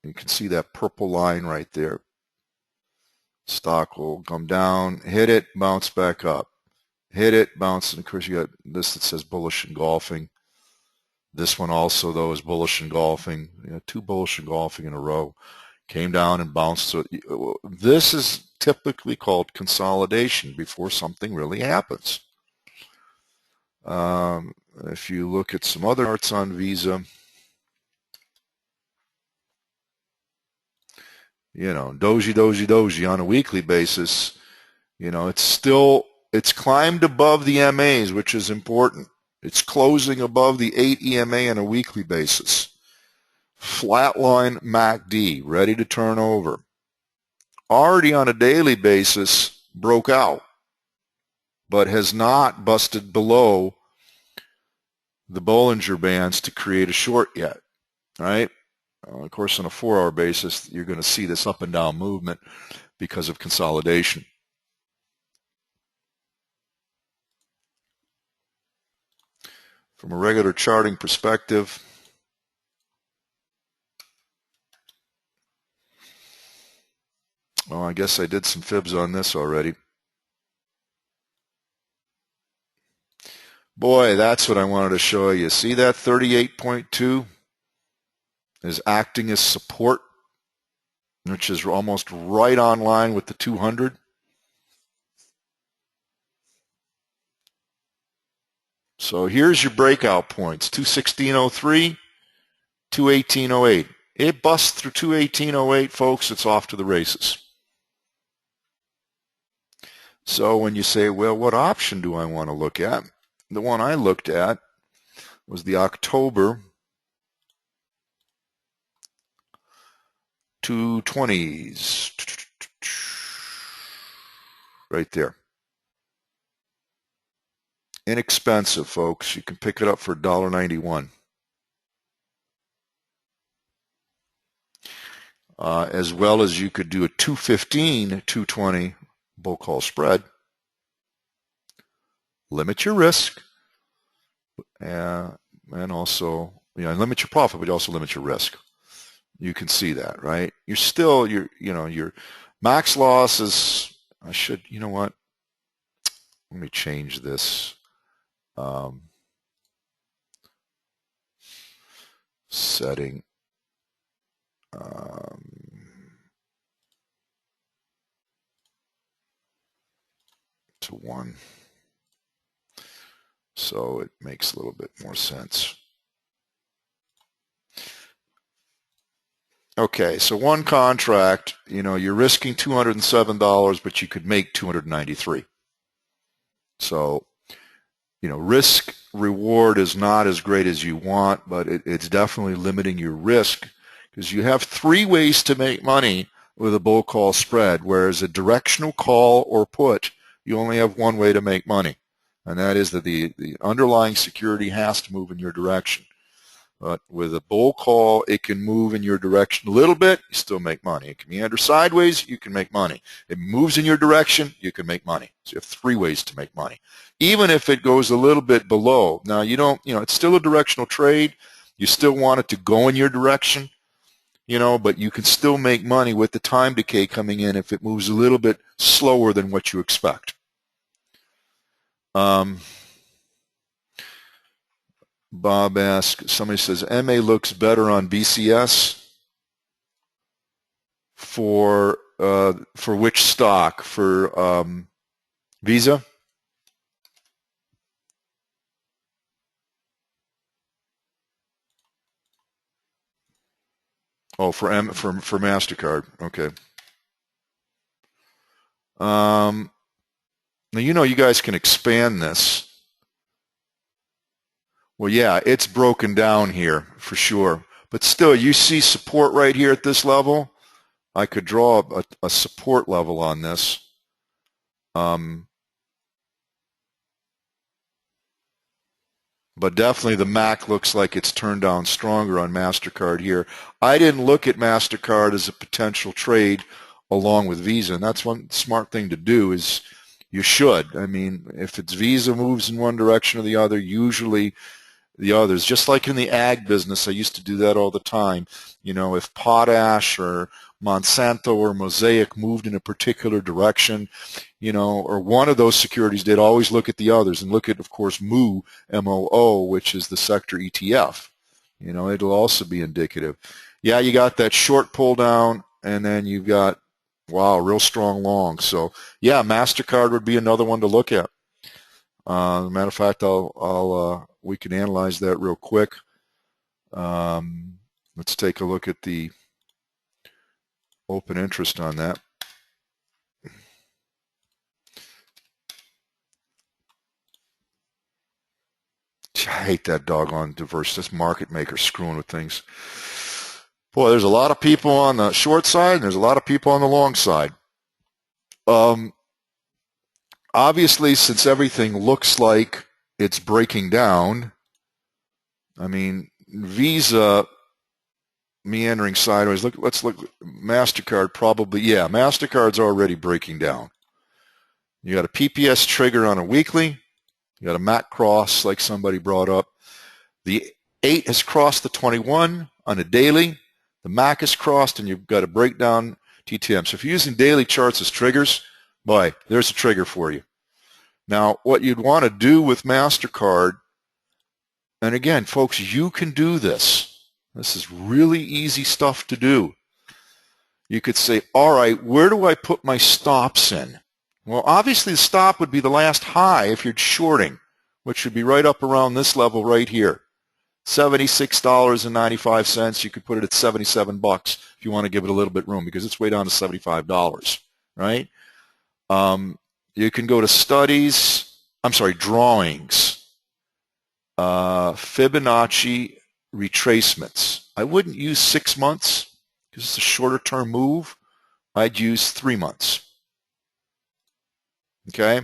You can see that purple line right there. Stock will come down, hit it, bounce back up. Hit it, bounce, and of course you got this that says bullish engulfing. This one also, though, is bullish engulfing. You know, 2 bullish engulfing in a row. Came down and bounced. So this is typically called consolidation before something really happens. If you look at some other charts on Visa, you know, doji on a weekly basis, you know, it's climbed above the MAs, which is important. It's closing above the 8 EMA on a weekly basis. Flatline MACD, ready to turn over. Already on a daily basis, broke out, but has not busted below the Bollinger Bands to create a short yet, right? Of course, on a 4-hour basis, you're going to see this up and down movement because of consolidation. From a regular charting perspective, well, I guess I did some fibs on this already. Boy, that's what I wanted to show you. See that 38.2 is acting as support, which is almost right on line with the 200. So here's your breakout points, 216.03, 218.08. It busts through 218.08, folks, it's off to the races. So when you say, well, what option do I want to look at? The one I looked at was the October 220s, right there. Inexpensive, folks. You can pick it up for $1.91. As well as you could do a 215, 220 bull call spread. Limit your risk, and also, you know, limit your profit, but you also limit your risk. You can see that, right? You're still, your max loss is, you know what? Let me change this. Setting. To 1. So it makes a little bit more sense. Okay, so one contract, you know, you're risking $207, but you could make $293. So, you know, risk reward is not as great as you want, but it's definitely limiting your risk because you have 3 ways to make money with a bull call spread, whereas a directional call or put, you only have 1 way to make money, and that is that the underlying security has to move in your direction. But with a bull call, it can move in your direction a little bit, you still make money. It can meander sideways, you can make money. It moves in your direction, you can make money. So you have 3 ways to make money. Even if it goes a little bit below. Now, you don't, you know, it's still a directional trade. You still want it to go in your direction, you know, but you can still make money with the time decay coming in if it moves a little bit slower than what you expect. Bob asks, somebody says, MA looks better on BCS for which stock? For Visa? Oh, for MasterCard. Okay. Now, you know, you guys can expand this. Well, yeah, it's broken down here for sure. But still, you see support right here at this level. I could draw a support level on this. But definitely the MAC looks like it's turned down stronger on MasterCard here. I didn't look at MasterCard as a potential trade along with Visa, and that's one smart thing to do is you should. I mean, if it's Visa moves in one direction or the other, usually the others. Just like in the ag business, I used to do that all the time. You know, if Potash or Monsanto or Mosaic moved in a particular direction, you know, or one of those securities did, always look at the others and look at, of course, MOO, M-O-O, which is the sector ETF. You know, it'll also be indicative. Yeah, you got that short pull down, and then you've got, wow, real strong long. So, yeah, MasterCard would be another one to look at. Matter of fact, we can analyze that real quick. Let's take a look at the open interest on that. I hate that doggone diverse. This market maker screwing with things. Boy, there's a lot of people on the short side, and there's a lot of people on the long side. Obviously, since everything looks like it's breaking down, I mean, Visa meandering sideways. Let's look. MasterCard probably, yeah, MasterCard's already breaking down. You got a PPS trigger on a weekly. You got a MAC cross like somebody brought up. The 8 has crossed the 21 on a daily. The MAC is crossed, and you've got a breakdown TTM. So if you're using daily charts as triggers, boy, there's a trigger for you. Now, what you'd want to do with MasterCard, and again, folks, you can do this. This is really easy stuff to do. You could say, all right, where do I put my stops in? Well, obviously the stop would be the last high if you're shorting, which would be right up around this level right here. $76.95. You could put it at 77 bucks if you want to give it a little bit room because it's way down to $75, right? You can go to drawings, Fibonacci retracements. I wouldn't use 6 months because it's a shorter term move. I'd use 3 months. Okay,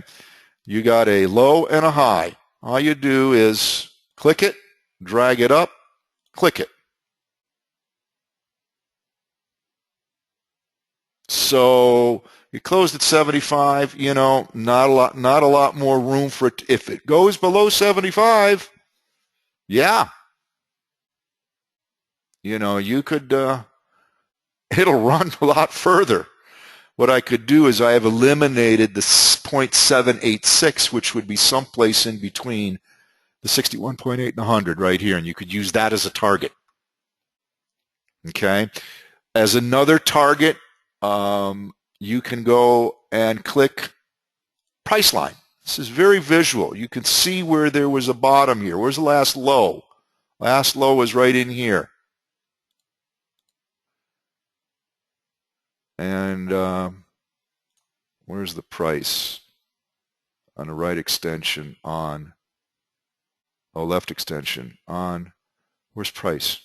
you got a low and a high. All you do is click it, drag it up, click it. So you closed at 75, you know, not a lot more room for it. If it goes below 75, yeah, you know, you could, it'll run a lot further. What I could do is I have eliminated the 0.786, which would be someplace in between the 61.8 and 100 right here, and you could use that as a target. Okay. As another target, you can go and click price line. This is very visual. You can see where there was a bottom here. Where's the last low? Last low was right in here. And where's the price on the right extension on, left extension on, where's price?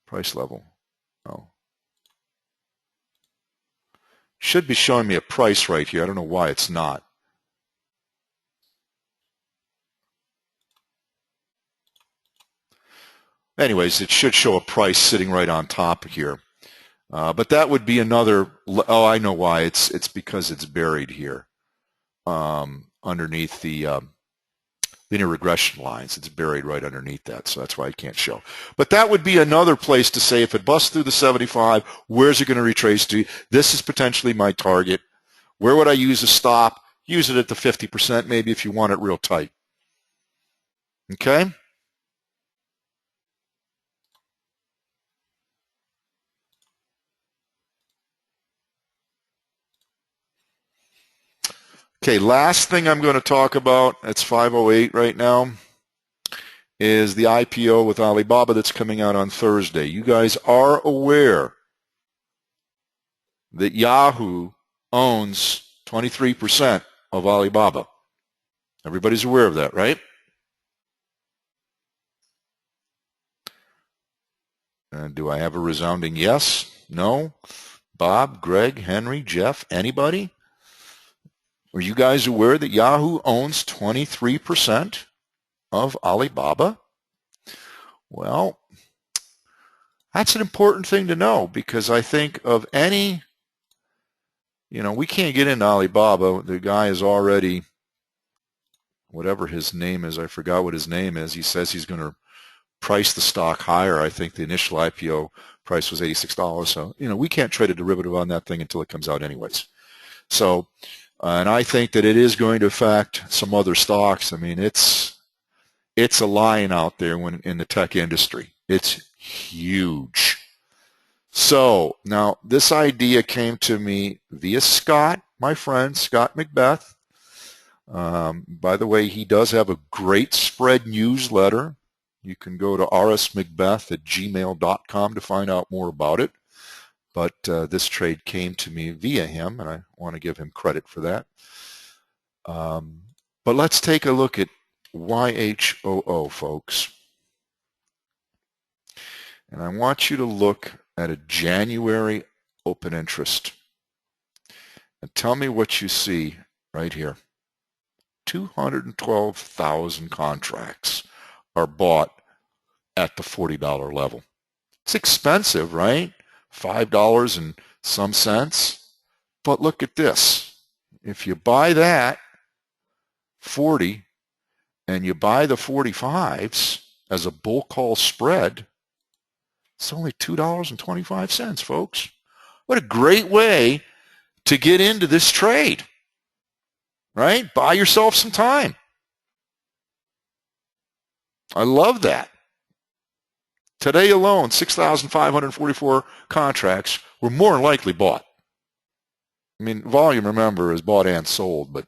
Price level. Oh. Should be showing me a price right here. I don't know why it's not. Anyways, it should show a price sitting right on top here. But that would be another, oh, I know why. It's because it's buried here underneath the linear regression lines. It's buried right underneath that, so that's why I can't show. But that would be another place to say if it busts through the 75, where's it going to retrace to? This is potentially my target. Where would I use a stop? Use it at the 50% maybe if you want it real tight. Okay? Okay, last thing I'm going to talk about, it's 5:08 right now, is the IPO with Alibaba that's coming out on Thursday. You guys are aware that Yahoo owns 23% of Alibaba. Everybody's aware of that, right? Do I have a resounding yes? No? Bob, Greg, Henry, Jeff, anybody? Are you guys aware that Yahoo owns 23% of Alibaba? Well, that's an important thing to know, because I think of any, we can't get into Alibaba. The guy is already, whatever his name is, I forgot what his name is. He says he's going to price the stock higher. I think the initial IPO price was $86. So, we can't trade a derivative on that thing until it comes out anyways. So, and I think that it is going to affect some other stocks. I mean, it's a line out there in the tech industry. It's huge. So now this idea came to me via Scott, my friend, Scott McBeth. By the way, he does have a great spread newsletter. You can go to rsmcbeth@gmail.com to find out more about it. But this trade came to me via him, and I want to give him credit for that. But let's take a look at YHOO, folks. And I want you to look at a January open interest. And tell me what you see right here. 212,000 contracts are bought at the $40 level. It's expensive, right? $5 and some cents. But look at this. If you buy that 40 and you buy the 45s as a bull call spread, it's only $2.25, folks. What a great way to get into this trade, right? Buy yourself some time. I love that. Today alone, 6,544 contracts were more than likely bought. I mean, volume, remember, is bought and sold, but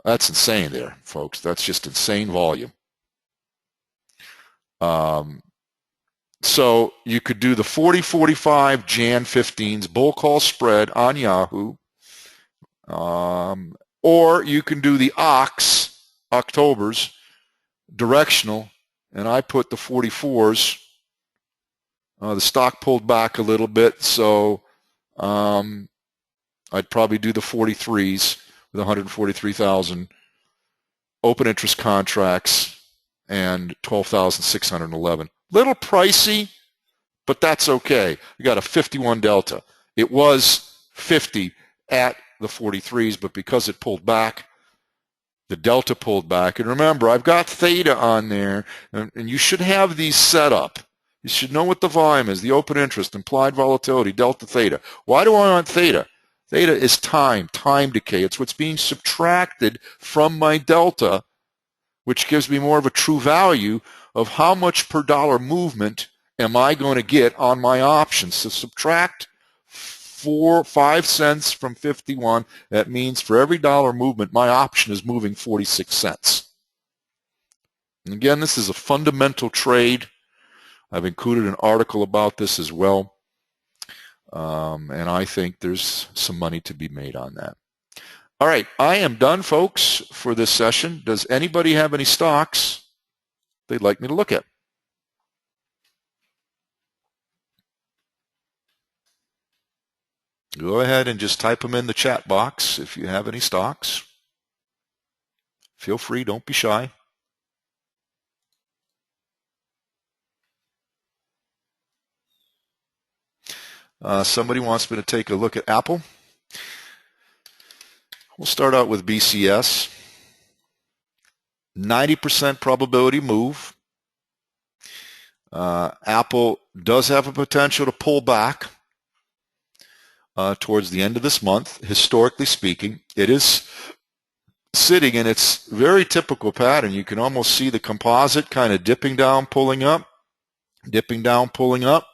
that's insane there, folks. That's just insane volume. So you could do the 40-45 Jan 15s bull call spread on Yahoo, or you can do the October's directional, and I put the 44s. The stock pulled back a little bit, so I'd probably do the 43s with 143,000 open interest contracts and 12,611. Little pricey, but that's okay. We got a 51 delta. It was 50 at the 43s, but because it pulled back, the delta pulled back. And remember, I've got theta on there, and you should have these set up. You should know what the volume is, the open interest, implied volatility, delta theta. Why do I want theta? Theta is time decay. It's what's being subtracted from my delta, which gives me more of a true value of how much per dollar movement am I going to get on my options. So subtract 5 cents from 51. That means for every dollar movement, my option is moving 46 cents. And again, this is a fundamental trade. I've included an article about this as well. And I think there's some money to be made on that. All right, I am done, folks, for this session. Does anybody have any stocks they'd like me to look at? Go ahead and just type them in the chat box if you have any stocks. Feel free, don't be shy. Somebody wants me to take a look at Apple. We'll start out with BCS. 90% probability move. Apple does have a potential to pull back towards the end of this month. Historically speaking, it is sitting in its very typical pattern. You can almost see the composite kind of dipping down, pulling up, dipping down, pulling up.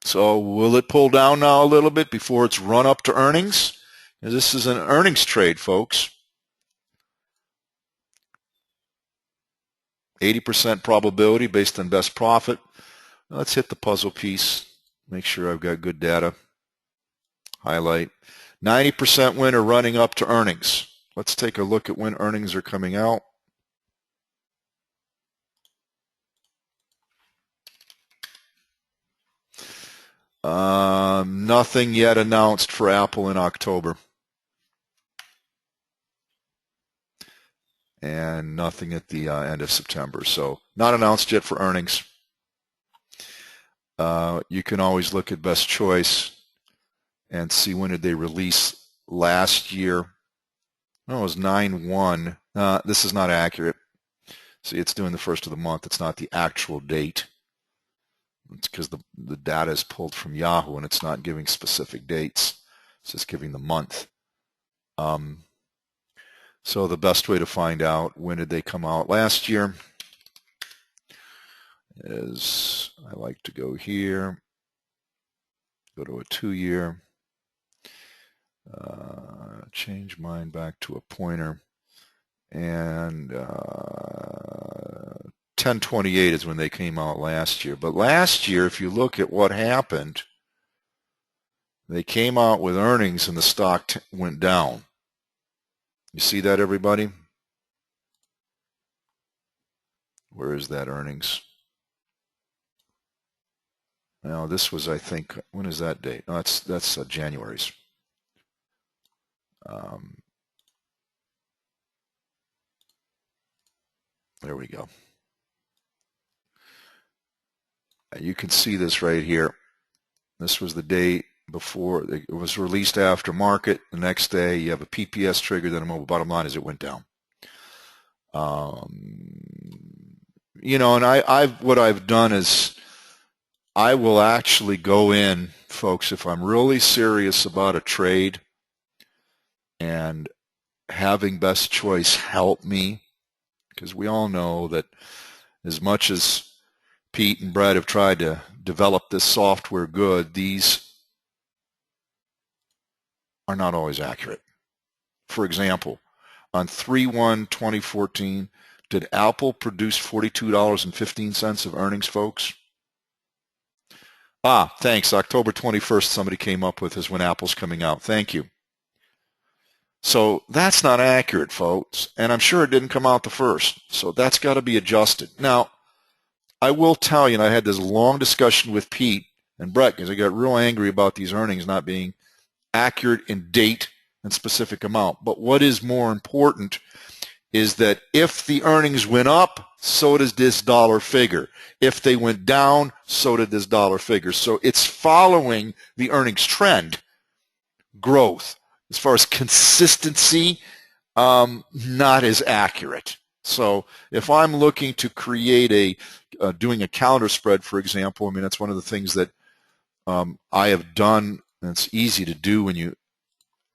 So will it pull down now a little bit before it's run up to earnings? This is an earnings trade, folks. 80% probability based on best profit. Let's hit the puzzle piece. Make sure I've got good data. Highlight. 90% winner running up to earnings. Let's take a look at when earnings are coming out. Nothing yet announced for Apple in October. And nothing at the end of September. So not announced yet for earnings. You can always look at Best Choice and see when did they release last year. No, it was 9/1. This is not accurate. See, it's doing the first of the month. It's not the actual date. It's because the data is pulled from Yahoo and it's not giving specific dates. It's just giving the month. So the best way to find out when did they come out last year is I like to go here, go to a 2-year, change mine back to a pointer, and 10/28 is when they came out last year. But last year, if you look at what happened, they came out with earnings and the stock went down. You see that, everybody? Where is that earnings? Now, this was, I think, when is that date? No, that's January's. There we go. You can see this right here. This was the day before it was released after market. The next day you have a PPS trigger, then a mobile. Bottom line is it went down. You know, and what I've done is I will actually go in, folks, if I'm really serious about a trade and having Best Choice help me, because we all know that as much as Pete and Brett have tried to develop this software good, these are not always accurate. For example, on 3/1/2014, did Apple produce $42.15 of earnings, folks? Thanks. October 21st, somebody came up with is when Apple's coming out. Thank you. So that's not accurate, folks, and I'm sure it didn't come out the first. So that's got to be adjusted. Now, I will tell you, and I had this long discussion with Pete and Brett because I got real angry about these earnings not being accurate in date and specific amount. But what is more important is that if the earnings went up, so does this dollar figure. If they went down, so did this dollar figure. So it's following the earnings trend, growth. As far as consistency, not as accurate. So if I'm looking to create doing a counter spread, for example, I mean, that's one of the things that I have done, and it's easy to do when you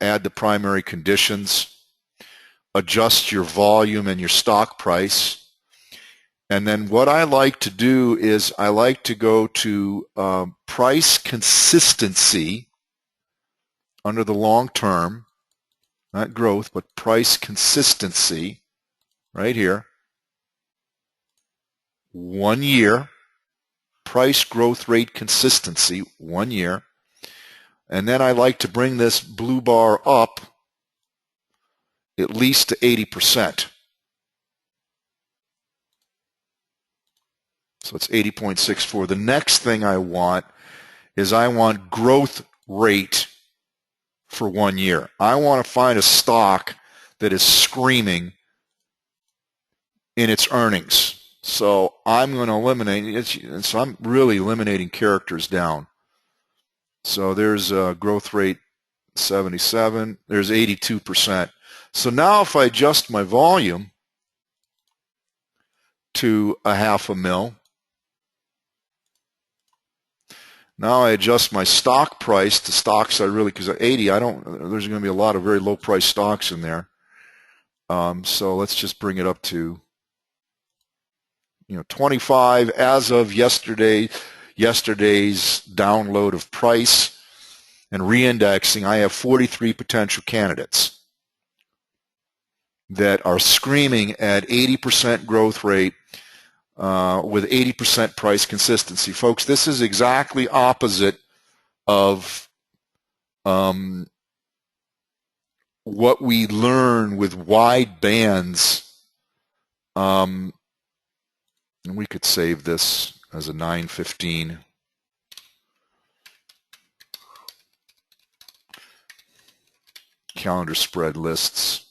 add the primary conditions, adjust your volume and your stock price. And then what I like to do is I like to go to price consistency under the long term, not growth, but price consistency right here. 1 year, price growth rate consistency, 1 year. And then I like to bring this blue bar up at least to 80%. So it's 80.64. The next thing I want is I want growth rate for 1 year. I want to find a stock that is screaming in its earnings. So I'm going to eliminate it. So I'm really eliminating characters down. So there's a growth rate 77. There's 82%. So now if I adjust my volume to a 0.5 mil, now I adjust my stock price to stocks I really, because at 80, there's going to be a lot of very low price stocks in there. So let's just bring it up to 25 as of yesterday's download of price. and reindexing, I have 43 potential candidates that are screaming at 80% growth rate with 80% price consistency. Folks, this is exactly opposite of what we learn with wide bands. And we could save this as a 915. Calendar spread lists.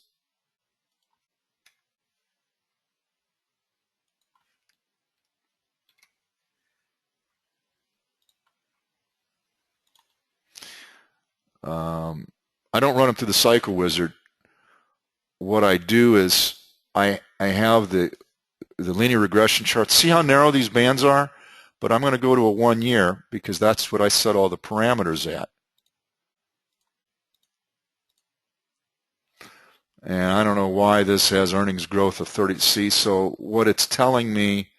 I don't run them through the Cycle Wizard. What I do is I have the linear regression chart. See how narrow these bands are? But I'm going to go to a 1 year because that's what I set all the parameters at. And I don't know why this has earnings growth of 30. See, so what it's telling me,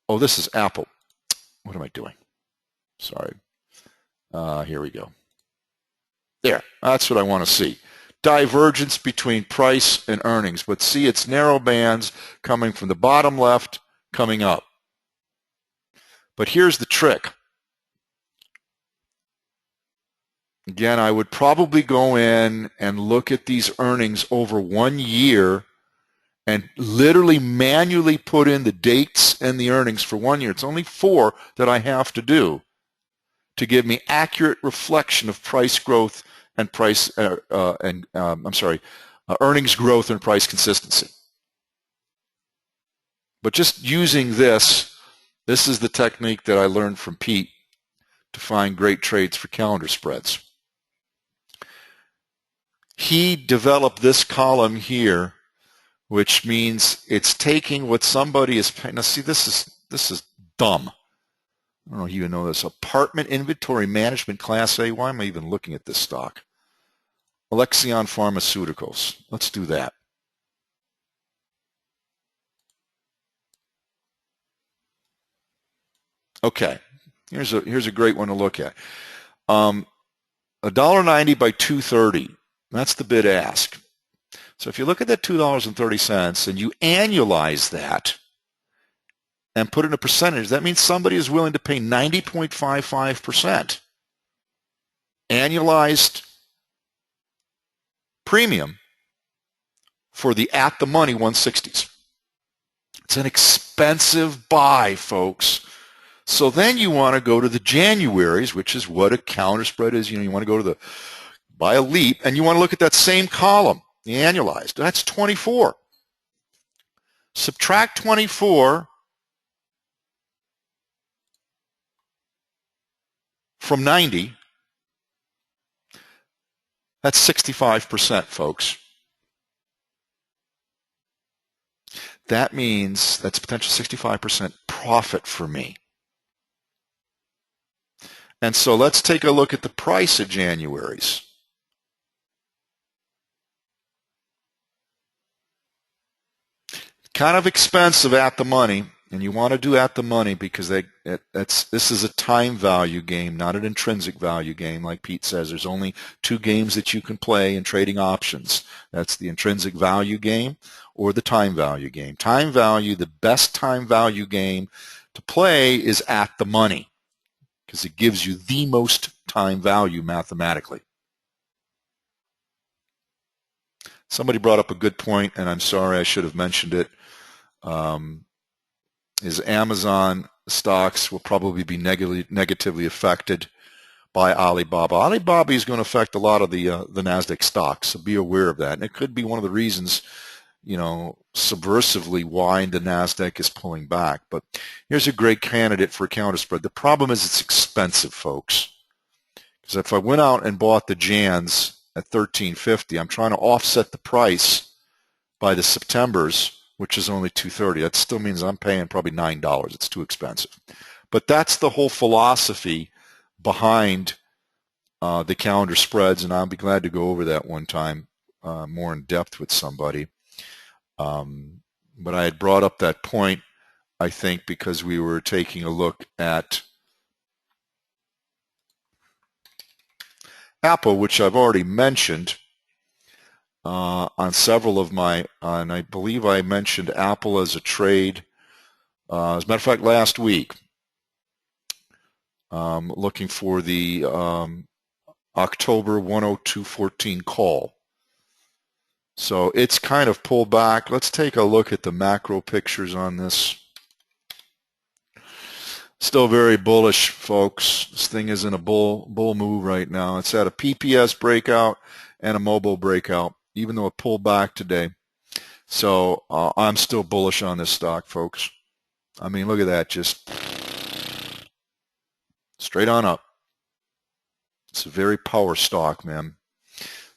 oh, this is Apple. What am I doing? Sorry. Here we go. There, that's what I want to see. Divergence between price and earnings. But see, it's narrow bands coming from the bottom left, coming up. But here's the trick. Again, I would probably go in and look at these earnings over 1 year and literally manually put in the dates and the earnings for 1 year. It's only 4 that I have to do to give me accurate reflection of price growth and earnings growth and price consistency. But just using this is the technique that I learned from Pete to find great trades for calendar spreads. He developed this column here, which means it's taking what somebody is paying. Now see, this is dumb. I don't know if you even know this. Apartment Inventory Management Class A. Why am I even looking at this stock? Alexion Pharmaceuticals. Let's do that. Okay. Here's a great one to look at. $1.90 by 230. That's the bid ask. So if you look at that $2.30 and you annualize that and put in a percentage, that means somebody is willing to pay 90.55% annualized premium for the at-the-money 160s. It's an expensive buy, folks. So then you want to go to the Januaries, which is what a counter spread is. You want to go to the buy a leap, and you want to look at that same column, the annualized. That's 24. Subtract 24 from 90, that's 65%, folks. That means that's potential 65% profit for me. And so let's take a look at the price of January's. Kind of expensive at the money. And you want to do at the money because this is a time value game, not an intrinsic value game. Like Pete says, there's only 2 games that you can play in trading options. That's the intrinsic value game or the time value game. Time value, the best time value game to play is at the money because it gives you the most time value mathematically. Somebody brought up a good point, and I'm sorry I should have mentioned it. Is Amazon stocks will probably be negatively affected by Alibaba. Alibaba is going to affect a lot of the NASDAQ stocks, so be aware of that. And it could be one of the reasons, subversively why the NASDAQ is pulling back. But here's a great candidate for a counter spread. The problem is it's expensive, folks. Because if I went out and bought the JANS at $13.50, I'm trying to offset the price by the September's, which is only $2.30. That still means I'm paying probably $9. It's too expensive. But that's the whole philosophy behind the calendar spreads, and I'll be glad to go over that one time more in depth with somebody. But I had brought up that point, I think, because we were taking a look at Apple, which I've already mentioned on several of my, and I believe I mentioned Apple as a trade. As a matter of fact, last week, looking for the October 102.14 call. So it's kind of pulled back. Let's take a look at the macro pictures on this. Still very bullish, folks. This thing is in a bull move right now. It's at a PPS breakout and a mobile breakout, even though it pulled back today. So I'm still bullish on this stock, folks. I mean, look at that, just straight on up. It's a very power stock, man.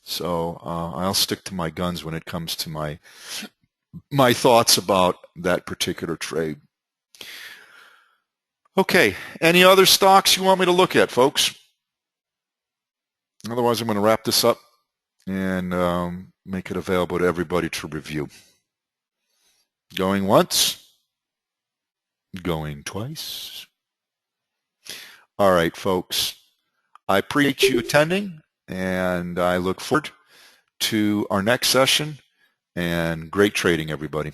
So I'll stick to my guns when it comes to my thoughts about that particular trade. Okay, any other stocks you want me to look at, folks? Otherwise, I'm going to wrap this up and make it available to everybody to review. Going once, going twice. All right, folks. I appreciate you attending, and I look forward to our next session, and great trading, everybody.